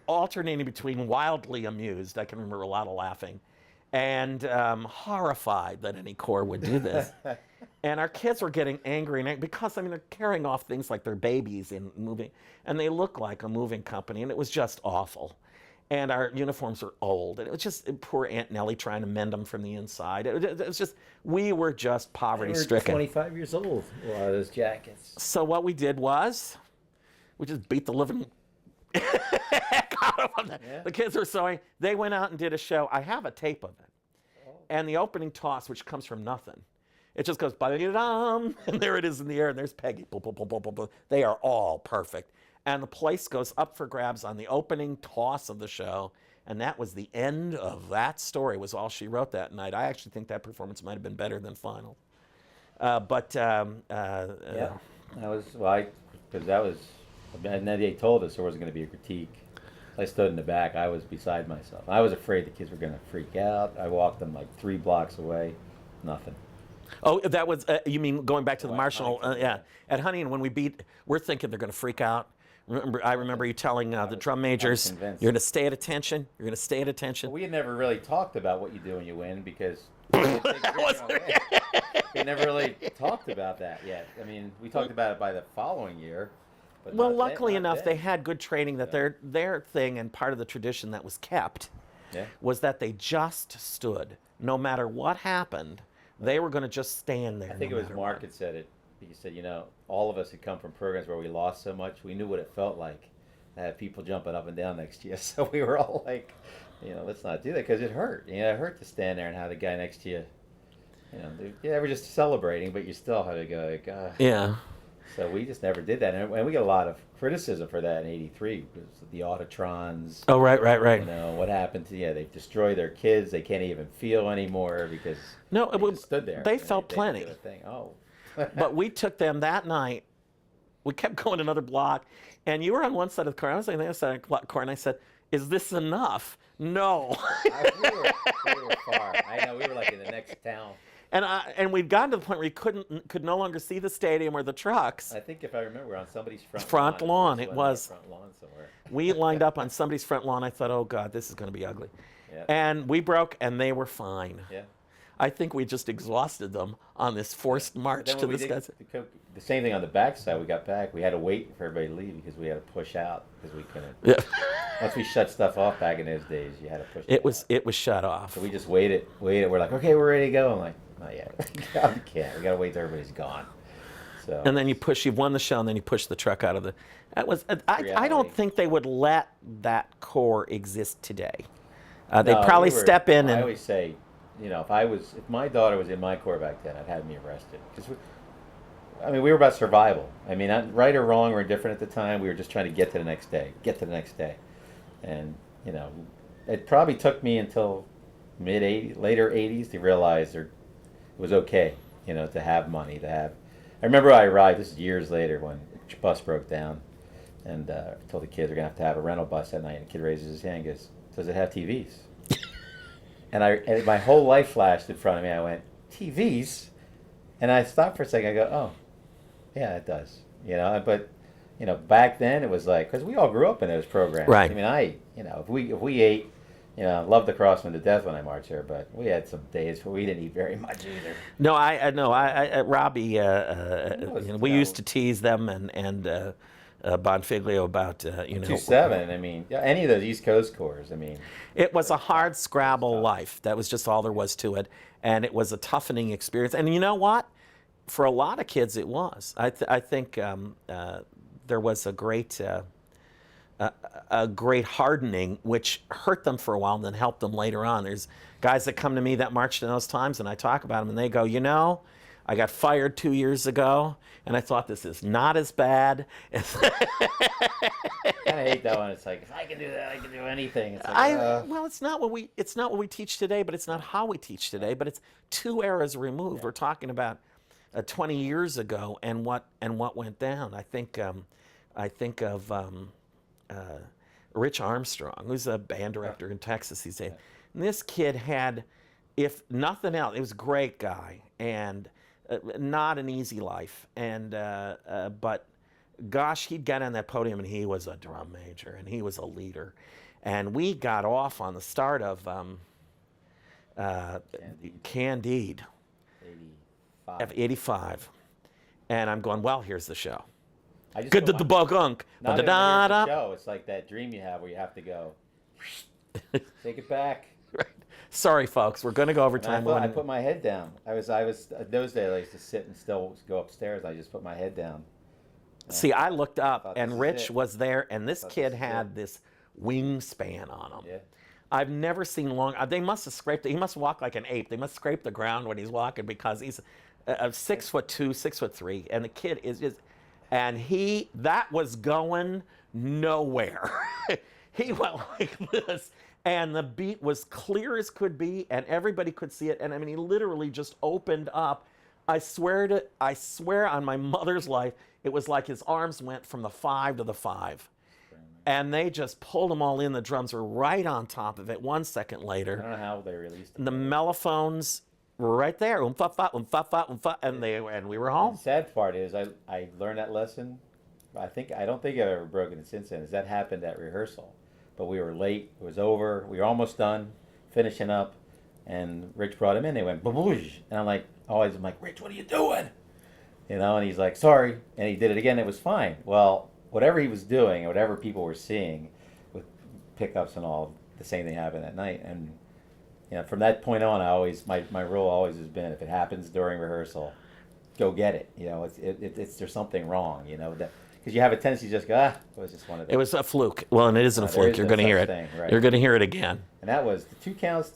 alternating between wildly amused, I can remember a lot of laughing, and horrified that any Corps would do this. And our kids were getting angry because they're carrying off things like their babies and moving, and they look like a moving company, and it was just awful. And our uniforms were old, and it was just poor Aunt Nellie trying to mend them from the inside. It was just, we were just poverty-stricken. 25 years old, a lot of those jackets. So what we did was, we just beat the living heck out of them. Yeah. The kids were sewing. They went out and did a show. I have a tape of it. Oh. And the opening toss, which comes from nothing, it just goes, ba-da-dum, and there it is in the air, and there's Peggy. Boom, boom, boom, boom, boom, boom. They are all perfect. And the place goes up for grabs on the opening toss of the show, and that was the end of that story, was all she wrote that night. I actually think that performance might have been better than final. Yeah, that was, because that was, and then they told us there wasn't going to be a critique. I stood in the back. I was beside myself. I was afraid the kids were going to freak out. I walked them like 3 blocks away. Nothing. Oh, that was, you mean going back to the Marshall, yeah. At Huntington, when we're thinking they're going to freak out. I remember you telling the drum majors, you're going to stay at attention, you're going to stay at attention. Well, we had never really talked about what you do when you win because we never really talked about that yet. I mean, we talked about it by the following year. But well, luckily enough, they had good training that their thing, and part of the tradition that was kept was that they just stood. No matter what happened, they were going to just stand there. I think it was Mark that said it. He said, all of us had come from programs where we lost so much, we knew what it felt like to have people jumping up and down next to you. So we were all like, let's not do that because it hurt. It hurt to stand there and have the guy next to you. They were just celebrating, but you still had to go, like, yeah. So we just never did that. And we got a lot of criticism for that in '83. The Autotrons. Oh, right. What happened to, they destroy their kids. They can't even feel anymore because they just stood there. They felt plenty. Oh. But we took them that night. We kept going another block. And you were on one side of the car. I was on the other side of the car. And I said, is this enough? No. we were far. I know. We were like in the next town. And we'd gotten to the point where you could no longer see the stadium or the trucks. I think if I remember, we're on somebody's front lawn. It was. Front lawn somewhere. We lined up on somebody's front lawn. I thought, oh God, this is going to be ugly. Yeah. And we broke, and they were fine. Yeah. I think we just exhausted them on this forced march Then to when we this did guy's. the same thing on the backside, we got back. We had to wait for everybody to leave because we had to push out because we couldn't. Yeah. Once we shut stuff off back in those days, you had to push. It was shut off. So we just waited. We're like, okay, we're ready to go. I'm like, not yet. We can't. We gotta wait till everybody's gone. So. And then you've won the show, and then you push the truck out of the. That was. I don't think they would let that corps exist today. They'd probably step in and. I always say, if my daughter was in my corps back then, I'd have me arrested because. We were about survival. Right or wrong or indifferent at the time. We were just trying to get to the next day, and it probably took me until later '80s to realize it was okay, to have money, to have. I remember I arrived. This is years later when the bus broke down, and I told the kids we're gonna have to have a rental bus that night. And the kid raises his hand, and goes, "Does it have TVs?" and my whole life flashed in front of me. I went, "TVs," and I stopped for a second. I go, "Oh. Yeah, it does." But back then it was like because we all grew up in those programs. Right. If we ate, loved the Crossman to death when I marched there, but we had some days where we didn't eat very much either. No, Robbie. We used to tease them and Bonfiglio about 2-7. Any of those East Coast corps. It was a hard scrabble life. That was just all there was to it, and it was a toughening experience. And you know what? For a lot of kids, it was. I think there was a great hardening, which hurt them for a while and then helped them later on. There's guys that come to me that marched in those times, and I talk about them, and they go, I got fired 2 years ago, and I thought this is not as bad. I kind of hate that one. It's like if I can do that, I can do anything. It's like, well, it's not what we teach today, but it's not how we teach today. But it's 2 eras removed. Yeah. We're talking about 20 years ago and what went down. I think of Rich Armstrong, who's a band director in Texas these days. And this kid had, if nothing else, he was a great guy and not an easy life. And but gosh, he'd get on that podium and he was a drum major and he was a leader. And we got off on the start of Candide. 85. And I'm going, well, here's the show. Good to the bogunk. Not even here's the show. It's like that dream you have where you have to go, take it back. Right. Sorry, folks. We're going to go over time. I put my head down. I was those days I used to sit and still go upstairs. I just put my head down. See, I looked up, and Rich was there, and this kid had this wingspan on him. Yeah. I've never seen long. They must have scraped it. He must walk like an ape. They must scrape the ground when he's walking because he's 6'2", 6'3", and the kid is just, and that was going nowhere. He went like this, and the beat was clear as could be, and everybody could see it. And he literally just opened up. I swear on my mother's life, it was like his arms went from the 5 to the 5. And they just pulled them all in. The drums were right on top of it. 1 second later, I don't know how they released it. The mellophones were right there. And we were home. The sad part is I learned that lesson. I don't think I've ever broken it since then. Is that happened at rehearsal, but we were late. It was over. We were almost done, finishing up, and Rich brought him in. They went baboosh, and I'm like, Rich, what are you doing? And he's like, sorry, and he did it again. It was fine. Well. Whatever he was doing, whatever people were seeing with pickups and all, the same thing happened that night. And from that point on, my rule always has been if it happens during rehearsal, go get it. There's something wrong. Because you have a tendency to just go, it was just one of those. It was a fluke. Well, and it isn't a fluke. You're going to hear it. Right. You're going to hear it again. And that was the two counts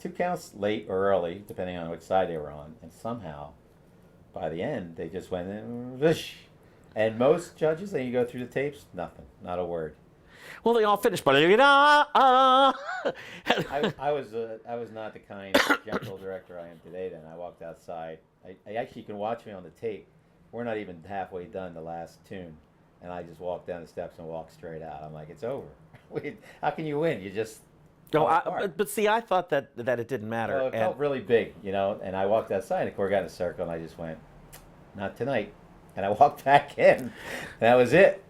late or early, depending on which side they were on. And somehow, by the end, they just went in, whoosh. And most judges, then you go through the tapes, nothing, not a word. Well, they all finished, but I was not the kind of gentle director I am today. Then I walked outside. I actually, you can watch me on the tape. We're not even halfway done the last tune, and I just walked down the steps and walked straight out. I'm like, it's over. How can you win? You just. But see, I thought that it didn't matter. Well, it felt really big, And I walked outside, and the corps got in a circle, and I just went, not tonight. And I walked back in, and that was it.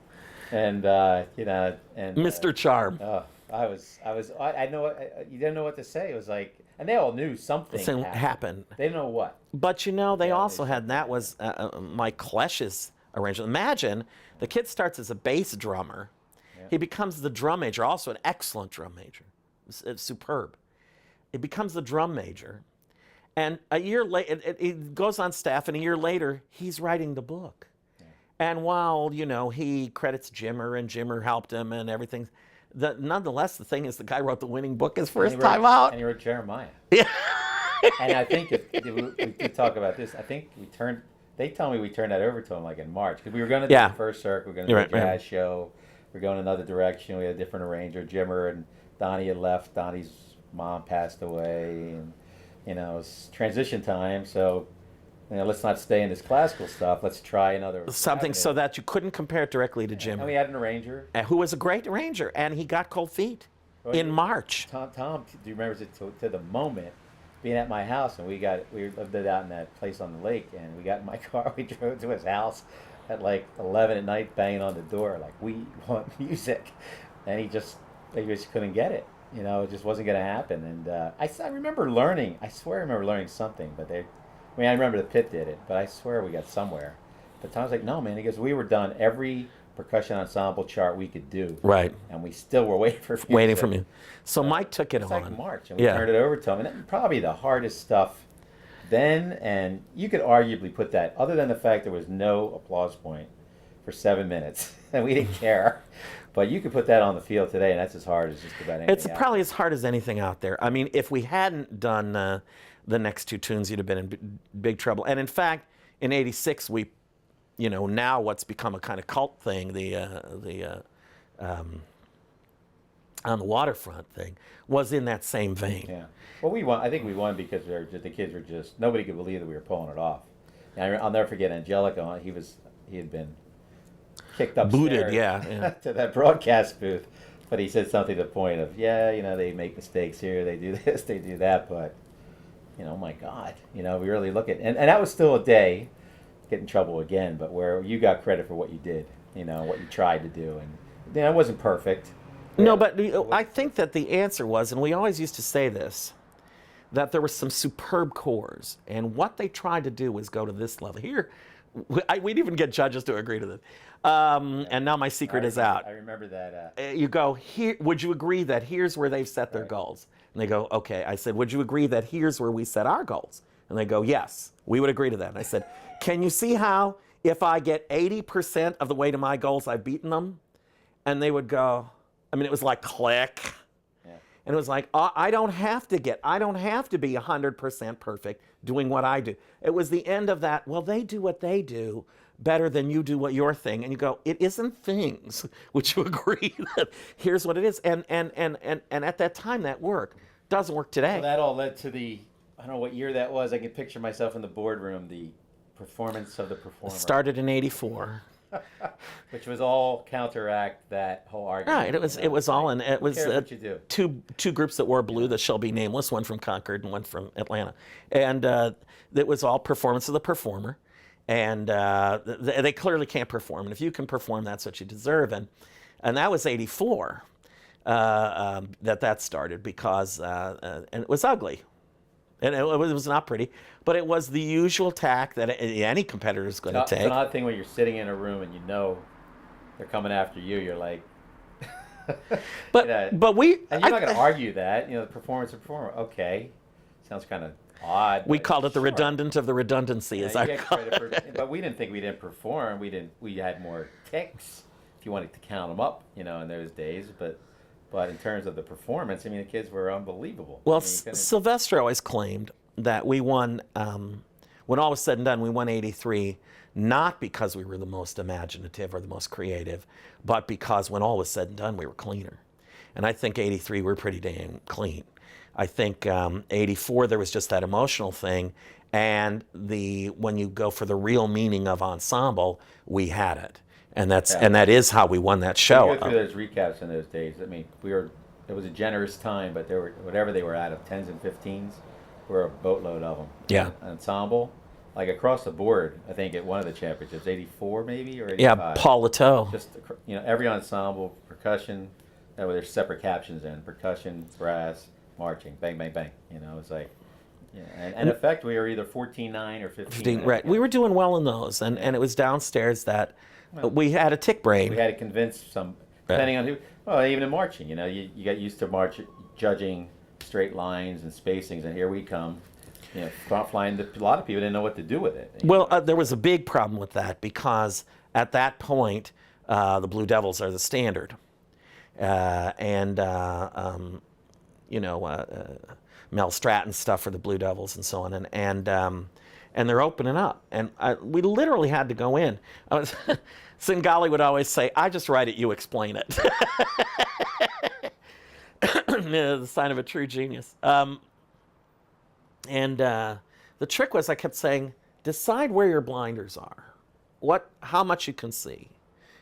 And and Mr. Charm. Oh, I know, you didn't know what to say. It was like, and they all knew something Something happened. happened. They didn't know what. But you know, they Yeah, also they had, that was Mike Klesch's arrangement. Imagine the kid starts as a bass drummer. Yeah. He becomes the drum major, also an excellent drum major. It's superb. He becomes the drum major. And a year later, he goes on staff, and a year later, he's writing the book. And while, you know, he credits Jimmer, and Jimmer helped him and everything, nonetheless, the thing is, the guy wrote the winning book his first time out. And he wrote Jeremiah. Yeah. And I think we did talk about this. I think they told me we turned that over to him like in March. Because we were going to do the first circuit. We were going to do a jazz show. We are going another direction. We had a different arranger. Jimmer and Donnie had left. Donnie's mom passed away. And, you know, it was transition time. So, you know, let's not stay in this classical stuff. Let's try another. Something so that you couldn't compare it directly to Jimmer. And we had an arranger. Who was a great arranger. And he got cold feet in March. Tom, do you remember to the moment being at my house, and we lived out in that place on the lake, and we got in my car, we drove to his house at like 11 at night, banging on the door like, we want music, and he just couldn't get it. You know, it just wasn't going to happen. And I remember learning. I swear I remember learning something, but I remember the Pit did it, but I swear we got somewhere. But Tom's like, no, man. He goes, we were done every percussion ensemble chart we could do. Right. And we still were waiting for music. Waiting for me. So Mike took it on. Like March, and we turned it over to him. And probably the hardest stuff then, and you could arguably put that, other than the fact there was no applause point for 7 minutes, and we didn't care. But you could put that on the field today, and that's as hard as just about anything. It's probably as hard as anything out there. I mean, if we hadn't done the next two tunes, you'd have been in big trouble. And in fact, in '86, we, you know, now what's become a kind of cult thing, on the waterfront thing, was in that same vein. Yeah. Well, we won. I think we won because the kids were just, nobody could believe that we were pulling it off. And I'll never forget Angelica. He had been kicked upstairs booted, yeah. to that broadcast booth. But he said something to the point of, yeah, you know, they make mistakes here, they do this, they do that, but, you know, oh my God, you know, we really look at, and that was still a day, get in trouble again, but where you got credit for what you did, you know, what you tried to do, and you know, it wasn't perfect. No, but I think that the answer was, and we always used to say this, that there were some superb cores, and what they tried to do was go to this level. Here, we'd even get judges to agree to this. And now my secret is out. I remember that. You go, here, would you agree that here's where they've set their goals? And they go, okay. I said, would you agree that here's where we set our goals? And they go, yes, we would agree to that. And I said, can you see how if I get 80% of the way to my goals, I've beaten them? And they would go, I mean, it was like click. Yeah. And it was like, I don't have to be 100% perfect doing what I do. It was the end of that, well, they do what they do better than you do what your thing. And you go, it isn't things. Would you agree that here's what it is? And at that time, that worked. Doesn't work today. Well, that all led to I don't know what year that was. I can picture myself in the boardroom, the performance of the performer. It started in '84. Which was all counteract that whole argument. Right. It was all in. It was two groups that wore blue that shall be nameless, one from Concord and one from Atlanta, and it was all performance of the performer, and they clearly can't perform. And if you can perform, that's what you deserve. And that was '84 that started because and it was ugly. And it was not pretty, but it was the usual tack that any competitor is going to take. It's an odd thing when you're sitting in a room and you know they're coming after you. You're like, but you know, but we and you're not going to argue that. You know, the performance of performer. Okay, sounds kind of odd. We called it the redundant of the redundancy, as I call it. But we didn't think we didn't perform. We had more ticks, if you wanted to count them up. You know, in those days, But in terms of the performance, I mean, the kids were unbelievable. Well, I mean, Sylvester always claimed that we won, when all was said and done, we won '83, not because we were the most imaginative or the most creative, but because when all was said and done, we were cleaner. And I think '83, we were pretty damn clean. I think '84, there was just that emotional thing. And when you go for the real meaning of ensemble, we had it. And that is how we won that show. You go through those recaps in those days. I mean, it was a generous time, but there were whatever they were out of 10s and 15s, were a boatload of them. Yeah. Ensemble, like across the board. I think at one of the championships, '84 maybe or '85. Yeah, Paul Leteau. Just every ensemble, percussion, there's separate captions in percussion, brass, marching, bang, bang, bang. You know, it's like, yeah. And in effect, we were either 14-9 or 15. Right. We were doing well in those, and it was downstairs that we had a tick brain. We had to convince some, depending on who. Well, even in marching, you know, you got used to judging straight lines and spacings, and here we come. You know, flying. A lot of people didn't know what to do with it. Well, there was a big problem with that because at that point, the Blue Devils are the standard, you know, Mel Stratton stuff for the Blue Devils and so on, and they're opening up, and we literally had to go in. Singali would always say, "I just write it, you explain it." The sign of a true genius. The trick was I kept saying, decide where your blinders are. How much you can see.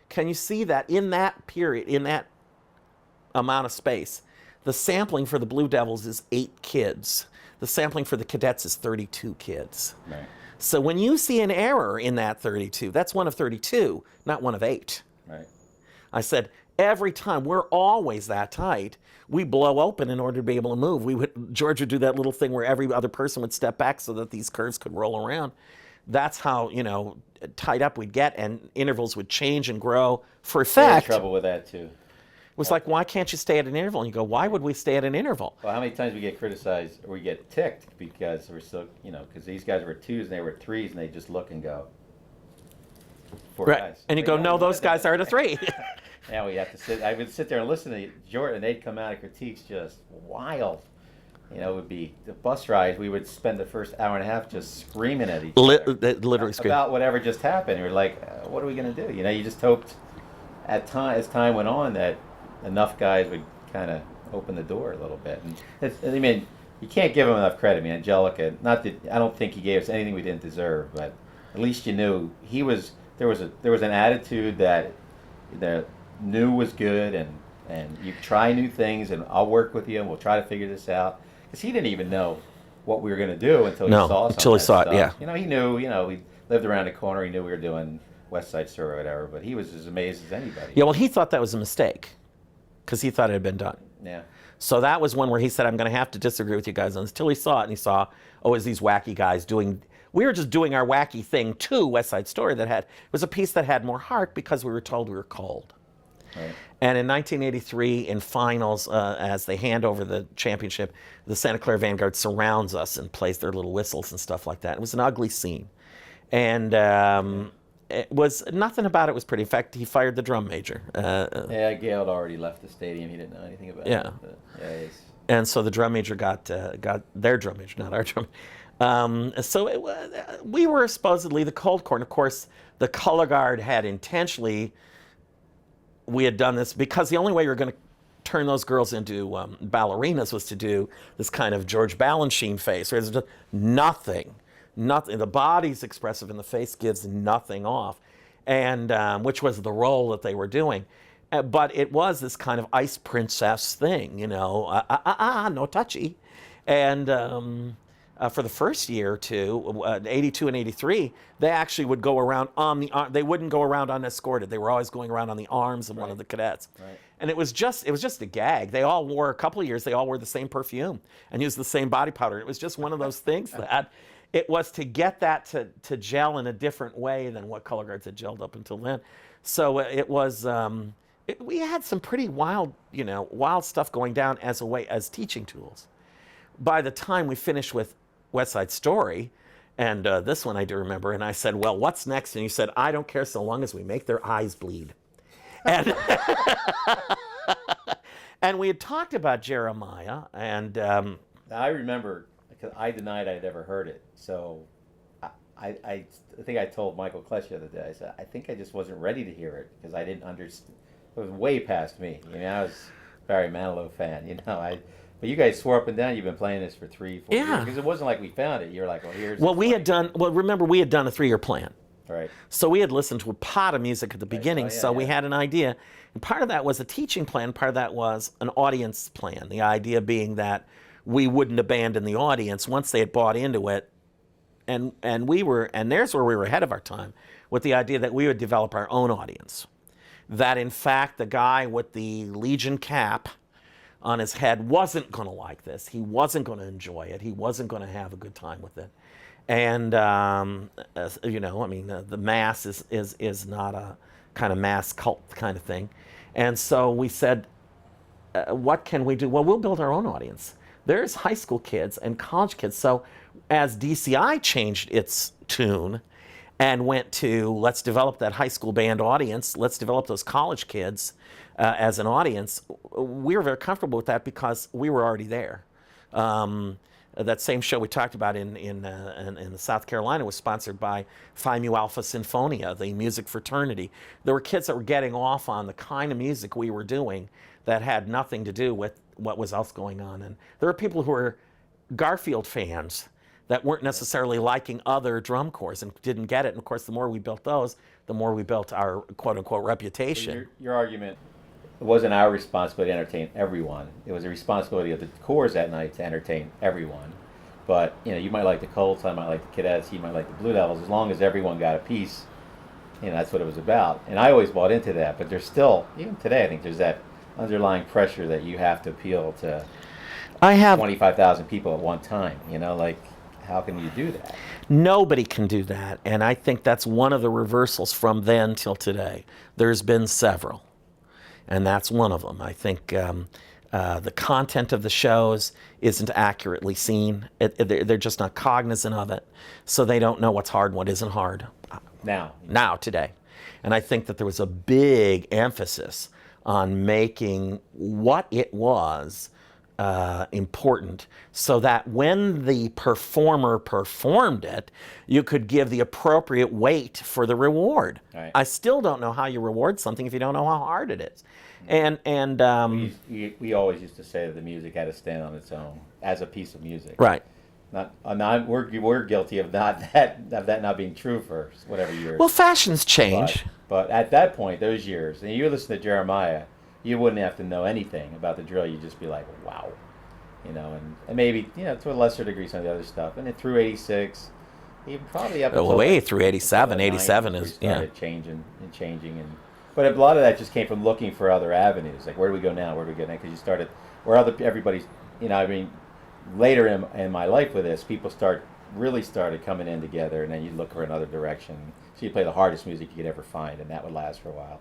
Can you see that in that period, in that amount of space, the sampling for the Blue Devils is 8 kids. The sampling for the Cadets is 32 kids. Right. So when you see an error in that 32, that's one of 32, not one of 8. Right. I said, every time, we're always that tight. We blow open in order to be able to move. George would do that little thing where every other person would step back so that these curves could roll around. That's how, you know, tight up we'd get, and intervals would change and grow for effect. We had trouble with that too. It was like, why can't you stay at an interval? And you go, why would we stay at an interval? Well, how many times we get criticized or we get ticked because we're so, you know, because these guys were 2s and they were 3s and they just look and go, 4 right. guys. And you go, no, those guys are at a 3. Yeah, we have to sit. I would sit there and listen to Jordan, and they'd come out of critiques just wild. You know, it would be the bus rides. We would spend the first hour and a half just screaming at each other Literally screaming about whatever just happened. We're like, what are we going to do? You know, you just hoped as time went on that enough guys would kind of open the door a little bit. And I mean, you can't give him enough credit. I mean, Angelica. Not that I don't think he gave us anything we didn't deserve, but at least you knew he was. There was an attitude that knew was good, and you try new things, and I'll work with you, and we'll try to figure this out. Because he didn't even know what we were going to do until he saw some until he saw it. Yeah. You know, he knew. You know, we lived around the corner. He knew we were doing West Side Story or whatever. But he was as amazed as anybody. Yeah. Well, he thought that was a mistake because he thought it had been done. Yeah. So that was one where he said, "I'm going to have to disagree with you guys." Until he saw it, and he saw, is these wacky guys doing? We were just doing our wacky thing to West Side Story it was a piece that had more heart because we were told we were cold. Right. And in 1983, in finals, as they hand over the championship, the Santa Clara Vanguard surrounds us and plays their little whistles and stuff like that. It was an ugly scene. And it was, nothing about it was pretty. In fact, he fired the drum major. Yeah, Gail had already left the stadium. He didn't know anything about it. But, yeah, and so the drum major got their drum major, not our drum. We were supposedly the cold corner. Of course, the color guard had intentionally. We had done this because the only way you were going to turn those girls into ballerinas was to do this kind of George Balanchine face. There's just nothing. The body's expressive and the face gives nothing off, and which was the role that they were doing. But it was this kind of ice princess thing, you know, no touchy. And for the first year or two, 82 and 83, they actually would go around on the arm. They wouldn't go around unescorted. They were always going around on the arms of one of the cadets. Right. And it was just a gag. They all wore, a couple of years, they all wore the same perfume and used the same body powder. It was just one of those things that it was to get that to gel in a different way than what color guards had gelled up until then. So it was, we had some pretty wild stuff going down as teaching tools. By the time we finished with West Side Story, and this one I do remember, and I said, well, what's next? And you said, I don't care so long as we make their eyes bleed. And, and we had talked about Jeremiah, and I remember, because I denied I'd ever heard it, so I think I told Michael Klesch the other day, I said, I think I just wasn't ready to hear it, because I didn't understand, it was way past me. You know, I was a Barry Manilow fan, you know, but you guys swore up and down you've been playing this for 3-4 years. Because it wasn't like we found it. You were like, well, here's... Well, remember, we had done a 3-year plan. Right. So we had listened to a pot of music at the beginning, we had an idea. And part of that was a teaching plan, part of that was an audience plan. The idea being that we wouldn't abandon the audience once they had bought into it. And there's where we were ahead of our time, with the idea that we would develop our own audience. that in fact the guy with the Legion cap on his head wasn't going to like this. He wasn't going to enjoy it. He wasn't going to have a good time with it. And you know, I mean, the mass is not a kind of mass cult kind of thing. And so we said, what can we do? Well, we'll build our own audience. There's high school kids and college kids. So as DCI changed its tune and went to, let's develop that high school band audience, let's develop those college kids as an audience, we were very comfortable with that because we were already there. That same show we talked about in South Carolina was sponsored by Phi Mu Alpha Sinfonia, the music fraternity. There were kids that were getting off on the kind of music we were doing that had nothing to do with what was else going on. And there were people who were Garfield fans that weren't necessarily liking other drum corps and didn't get it. And of course, the more we built those, the more we built our quote-unquote reputation. Your argument, it wasn't our responsibility to entertain everyone. It was the responsibility of the corps that night to entertain everyone. But, you know, you might like the Colts, I might like the Cadets, he might like the Blue Devils. As long as everyone got a piece, you know, that's what it was about. And I always bought into that. But there's still, even today, I think there's that underlying pressure that you have to appeal to 25,000 people at one time. You know, like, how can you do that? Nobody can do that. And I think that's one of the reversals from then till today. There's been several. And that's one of them. I think the content of the shows isn't accurately seen. They're just not cognizant of it. So they don't know what's hard and what isn't hard. Now, today. And I think that there was a big emphasis on making what it was important so that when the performer performed it, you could give the appropriate weight for the reward. Right. I still don't know how you reward something if you don't know how hard it is. And we always used to say that the music had to stand on its own as a piece of music. Right. We're guilty of that not being true for whatever years. Well, fashions change. But at that point, those years, and you listen to Jeremiah, you wouldn't have to know anything about the drill. You'd just be like, wow, you know, and maybe, you know, to a lesser degree some of the other stuff. And then through '86, even probably up until way through '87. '87 is changing. But a lot of that just came from looking for other avenues. Like, where do we go now? Where do we go now? Because you started where everybody's, you know, I mean, later in my life with this, people really started coming in together, and then you look for another direction. So you play the hardest music you could ever find, and that would last for a while.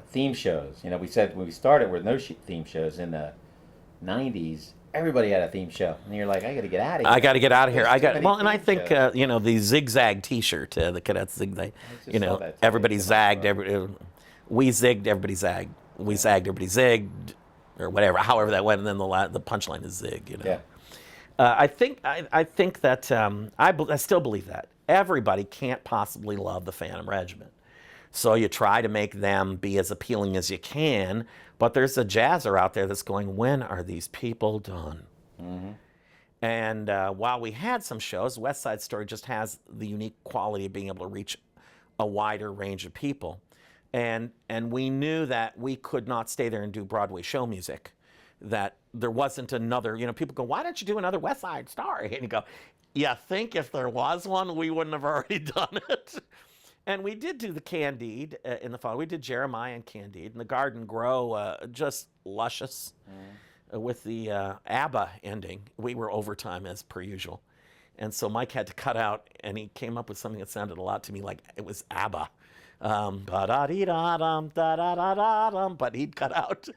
Theme shows. You know, we said when we started with no theme shows in the '90s. Everybody had a theme show, and you're like, I got to get out of here. I got to get out of here. And I think you know, the zigzag T-shirt, the Cadets zigzag. You know, everybody zagged. We zigged, everybody zagged. We zagged, everybody zigged, or whatever. However that went, and then the punchline is zig. You know. Yeah. I think that I still believe that everybody can't possibly love the Phantom Regiment. So you try to make them be as appealing as you can, but there's a jazzer out there that's going, when are these people done? Mm-hmm. And while we had some shows, West Side Story just has the unique quality of being able to reach a wider range of people. And we knew that we could not stay there and do Broadway show music, that there wasn't another, you know, people go, why don't you do another West Side Story? And you go, you think if there was one, we wouldn't have already done it? And we did do the Candide in the fall. We did Jeremiah and Candide, and the Garden Grow, just luscious. With the ABBA ending. We were overtime as per usual. And so Mike had to cut out, and he came up with something that sounded a lot to me like it was ABBA. But he'd cut out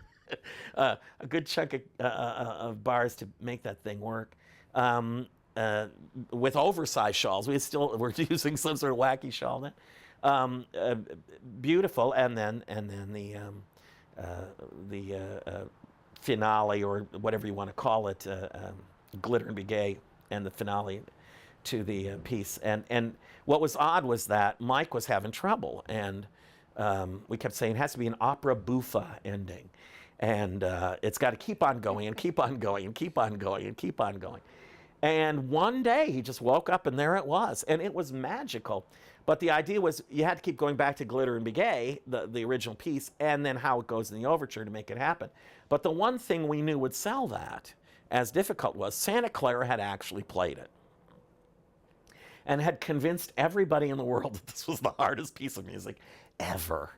a good chunk of bars to make that thing work. With oversized shawls. We're using some sort of wacky shawl then. Beautiful, and then the finale, or whatever you want to call it, Glitter and Be Gay, and the finale to the piece. And what was odd was that Mike was having trouble, and we kept saying it has to be an opera buffa ending, and it's got to keep on going and keep on going and keep on going and keep on going. And one day he just woke up and there it was, and it was magical. But the idea was you had to keep going back to Glitter and Be Gay, the original piece, and then how it goes in the overture to make it happen. But the one thing we knew would sell that, as difficult was, Santa Clara had actually played it and had convinced everybody in the world that this was the hardest piece of music ever.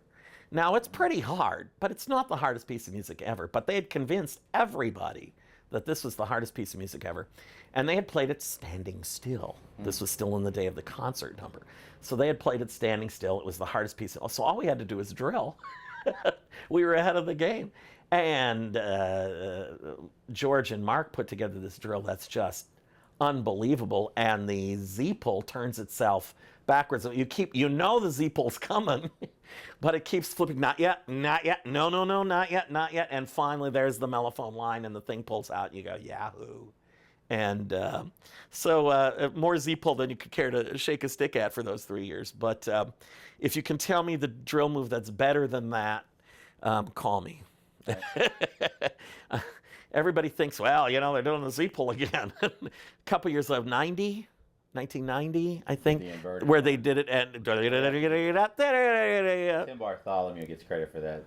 Now, it's pretty hard, but it's not the hardest piece of music ever. But they had convinced everybody that this was the hardest piece of music ever. And they had played it standing still. This was still in the day of the concert number. So they had played it standing still. It was the hardest piece. So all we had to do was drill. We were ahead of the game. And George and Mark put together this drill that's just unbelievable. And the Z-pull turns itself backwards. You know the Z-pull's coming, but it keeps flipping. Not yet, not yet. No, no, no, not yet, not yet. And finally, there's the mellophone line, and the thing pulls out. And you go, Yahoo! And so more Z-pull than you could care to shake a stick at for those 3 years. But if you can tell me the drill move that's better than that, call me. Everybody thinks, well, they're doing the Z-pull again. A couple years of 1990, I think, where they did it. And Tim Bartholomew gets credit for that.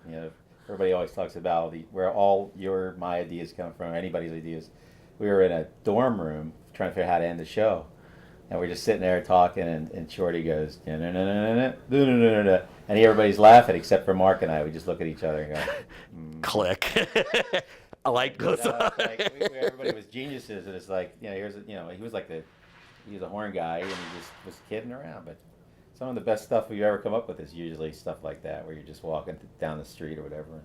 Everybody always talks about where all my ideas come from, anybody's ideas. We were in a dorm room trying to figure out how to end the show. And we're just sitting there talking, and Shorty goes, and everybody's laughing except for Mark and I. We just look at each other and go, click. I like goes on. Everybody was geniuses, and it's like, he was like he was a horn guy, and he just was kidding around. But some of the best stuff we've ever come up with is usually stuff like that, where you're just walking down the street or whatever and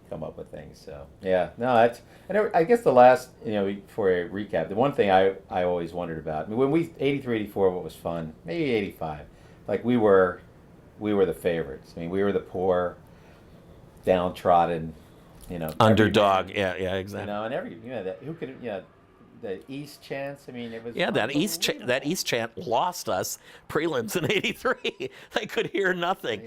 come up with things. So yeah, no, I guess the last, before I recap, the one thing I always wondered about, when 83, 84, what was fun, maybe 85, like we were the favorites. I mean, we were the poor, downtrodden, underdog. Yeah, exactly. That who could, the East chants. I mean, it was that East chant lost us prelims in '83. They could hear nothing.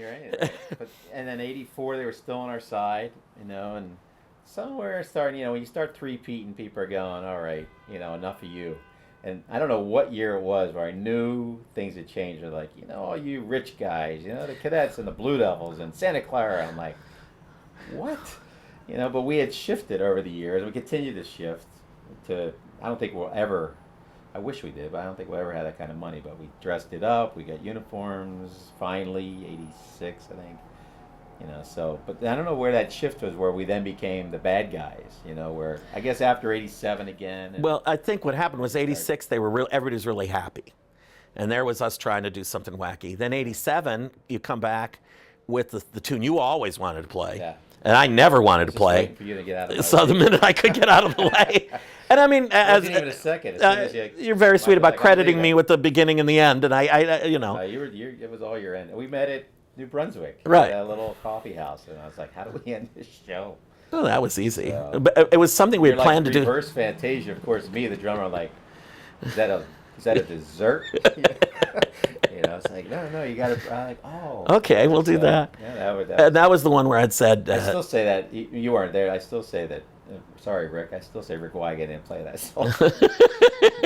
And then '84, they were still on our side, and somewhere starting, when you start three-peating, people are going, all right, enough of you. And I don't know what year it was where I knew things had changed. They're like, all you rich guys, the Cadets and the Blue Devils and Santa Clara. I'm like, what? But we had shifted over the years. We continue to shift to. I don't think we'll ever, I wish we did, but I don't think we'll ever have that kind of money. But we dressed it up. We got uniforms, finally, 86, I think. But I don't know where that shift was, where we then became the bad guys, where I guess after 87 again. Well, I think what happened was 86, everybody was really happy. And there was us trying to do something wacky. Then 87, you come back with the tune you always wanted to play. Yeah. And I never wanted to play. For you to get out of so the minute I could get out of the way. And I mean, wasn't even a second. You're very sweet about crediting me with the beginning and the end, and it was all your end. We met at New Brunswick, right? At a little coffee house, and I was like, "How do we end this show?" Oh, that was easy. But it was something we had planned to do. Reverse Fantasia, of course. Me, the drummer, I'm like, is that a dessert? It's like, no, you got to. Like, oh. Okay, we'll do that. Yeah, that was the one where I'd said. I still say that you weren't there. I still say that. Sorry, Rick. I still say Rick Wygat didn't play that song.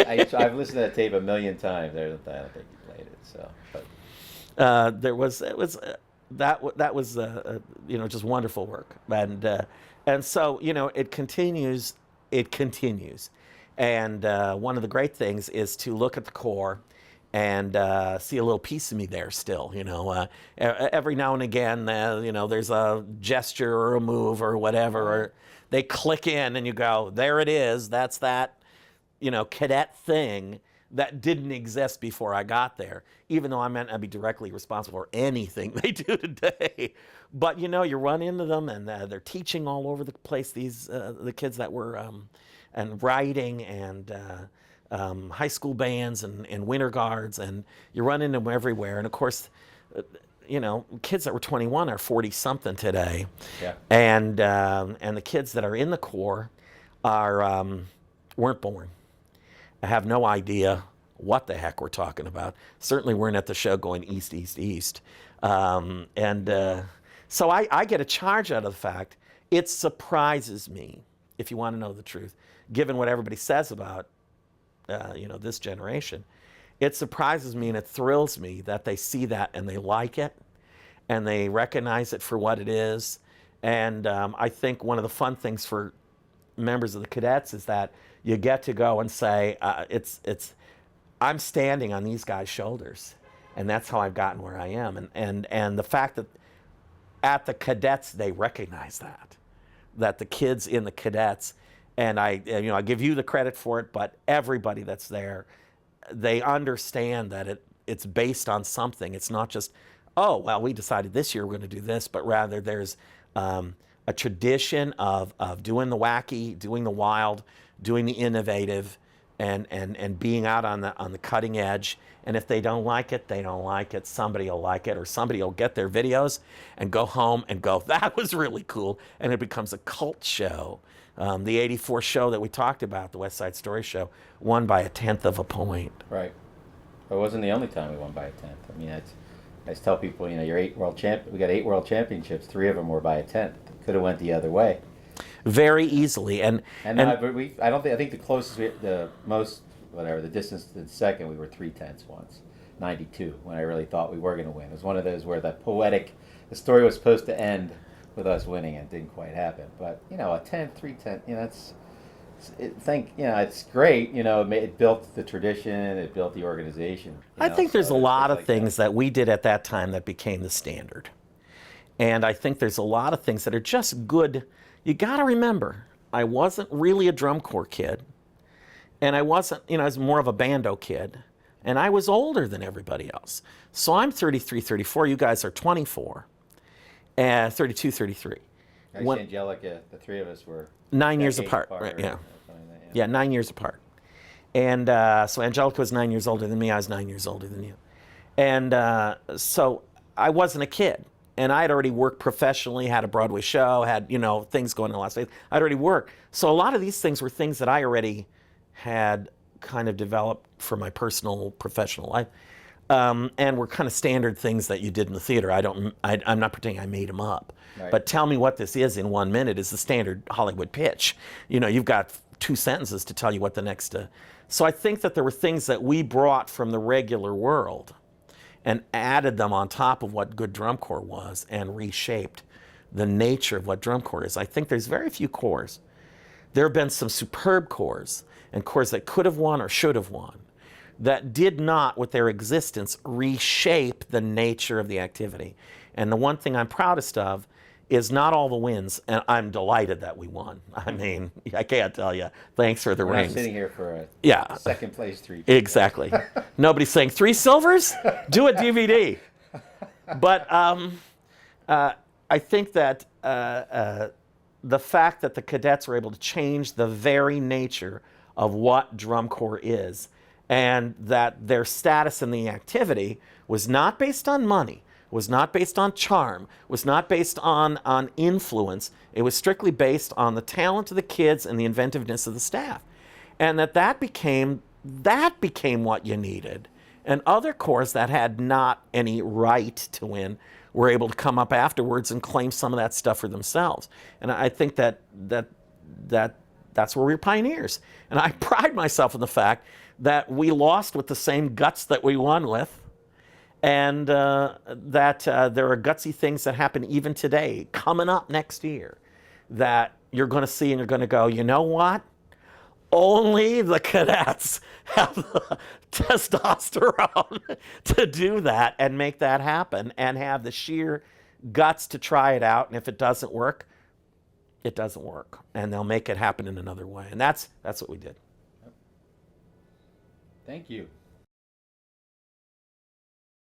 I've listened to that tape a million times. I don't think he played it. So, but that was just wonderful work, and so it continues. And one of the great things is to look at the core and see a little piece of me there still. Every now and again, there's a gesture or a move or whatever, or they click in and you go, there it is. That's that, cadet thing that didn't exist before I got there, even though I meant I'd be directly responsible for anything they do today. But, you run into them, and they're teaching all over the place, the kids that were, and writing and high school bands and winter guards, and you run into them everywhere. And, of course, kids that were 21 are 40-something today. Yeah. And the kids that are in the Corps weren't born. I have no idea what the heck we're talking about. Certainly weren't at the show going east, east, east. So I get a charge out of the fact. It surprises me, if you want to know the truth, given what everybody says about this generation. It surprises me and it thrills me that they see that and they like it and they recognize it for what it is. And I think one of the fun things for members of the cadets is that you get to go and say, I'm standing on these guys' shoulders, and that's how I've gotten where I am. And the fact that at the cadets, they recognize that the kids in the cadets, and I give you the credit for it, but everybody that's there, they understand that it's based on something. It's not just, oh, well, we decided this year we're going to do this, but rather there's a tradition of doing the wacky, doing the wild, doing the innovative, and being out on the cutting edge. And if they don't like it, they don't like it. Somebody will like it, or somebody will get their videos and go home and go, that was really cool. And it becomes a cult show. The 84 show that we talked about, the West Side Story show, won by 1/10 of a point. Right. It wasn't the only time we won by 1/10. I mean, I just tell people, you're we got 8 world championships. 3 of them were by 1/10. Could have went the other way. Very easily. I think the closest, the most, whatever, the distance to the second, we were 3/10 once. 92, when I really thought we were going to win. It was one of those where the story was supposed to end with us winning, and it didn't quite happen. But, a 3/10, it's great. It built the tradition, it built the organization. I think there's a lot of things that we did at that time that became the standard. And I think there's a lot of things that are just good. You got to remember, I wasn't really a drum corps kid. And I wasn't, I was more of a bando kid. And I was older than everybody else. So I'm 33, 34. You guys are 24. 32, 33. Angelica, the 3 of us were 9 years apart. Right, yeah. Yeah, 9 years apart. And so Angelica was 9 years older than me. I was 9 years older than you. And so I wasn't a kid. And I had already worked professionally, had a Broadway show, had, things going in Las Vegas. I'd already worked. So a lot of these things were things that I already had kind of developed for my personal, professional life. And were kind of standard things that you did in the theater. I'm not pretending I made them up. Right. But tell me what this is in 1 minute is the standard Hollywood pitch. You've got 2 sentences to tell you what the next... So I think that there were things that we brought from the regular world and added them on top of what good drum corps was and reshaped the nature of what drum corps is. I think there's very few corps. There have been some superb corps and corps that could have won or should have won that did not, with their existence, reshape the nature of the activity. And the one thing I'm proudest of is not all the wins, and I'm delighted that we won. I mean, I can't tell you. Thanks for the rings. We're not sitting here for a second place 3. Exactly. Nobody's saying 3 silvers? Do a DVD. But I think that the fact that the cadets were able to change the very nature of what drum corps is, and that their status in the activity was not based on money, was not based on charm, was not based on influence. It was strictly based on the talent of the kids and the inventiveness of the staff. And that became what you needed. And other corps that had not any right to win were able to come up afterwards and claim some of that stuff for themselves. And I think that's where we're pioneers. And I pride myself in the fact that we lost with the same guts that we won with. And that there are gutsy things that happen even today, coming up next year, that you're going to see and you're going to go, you know what? Only the cadets have the testosterone to do that and make that happen and have the sheer guts to try it out. And if it doesn't work, it doesn't work. And they'll make it happen in another way. And that's what we did. Thank you.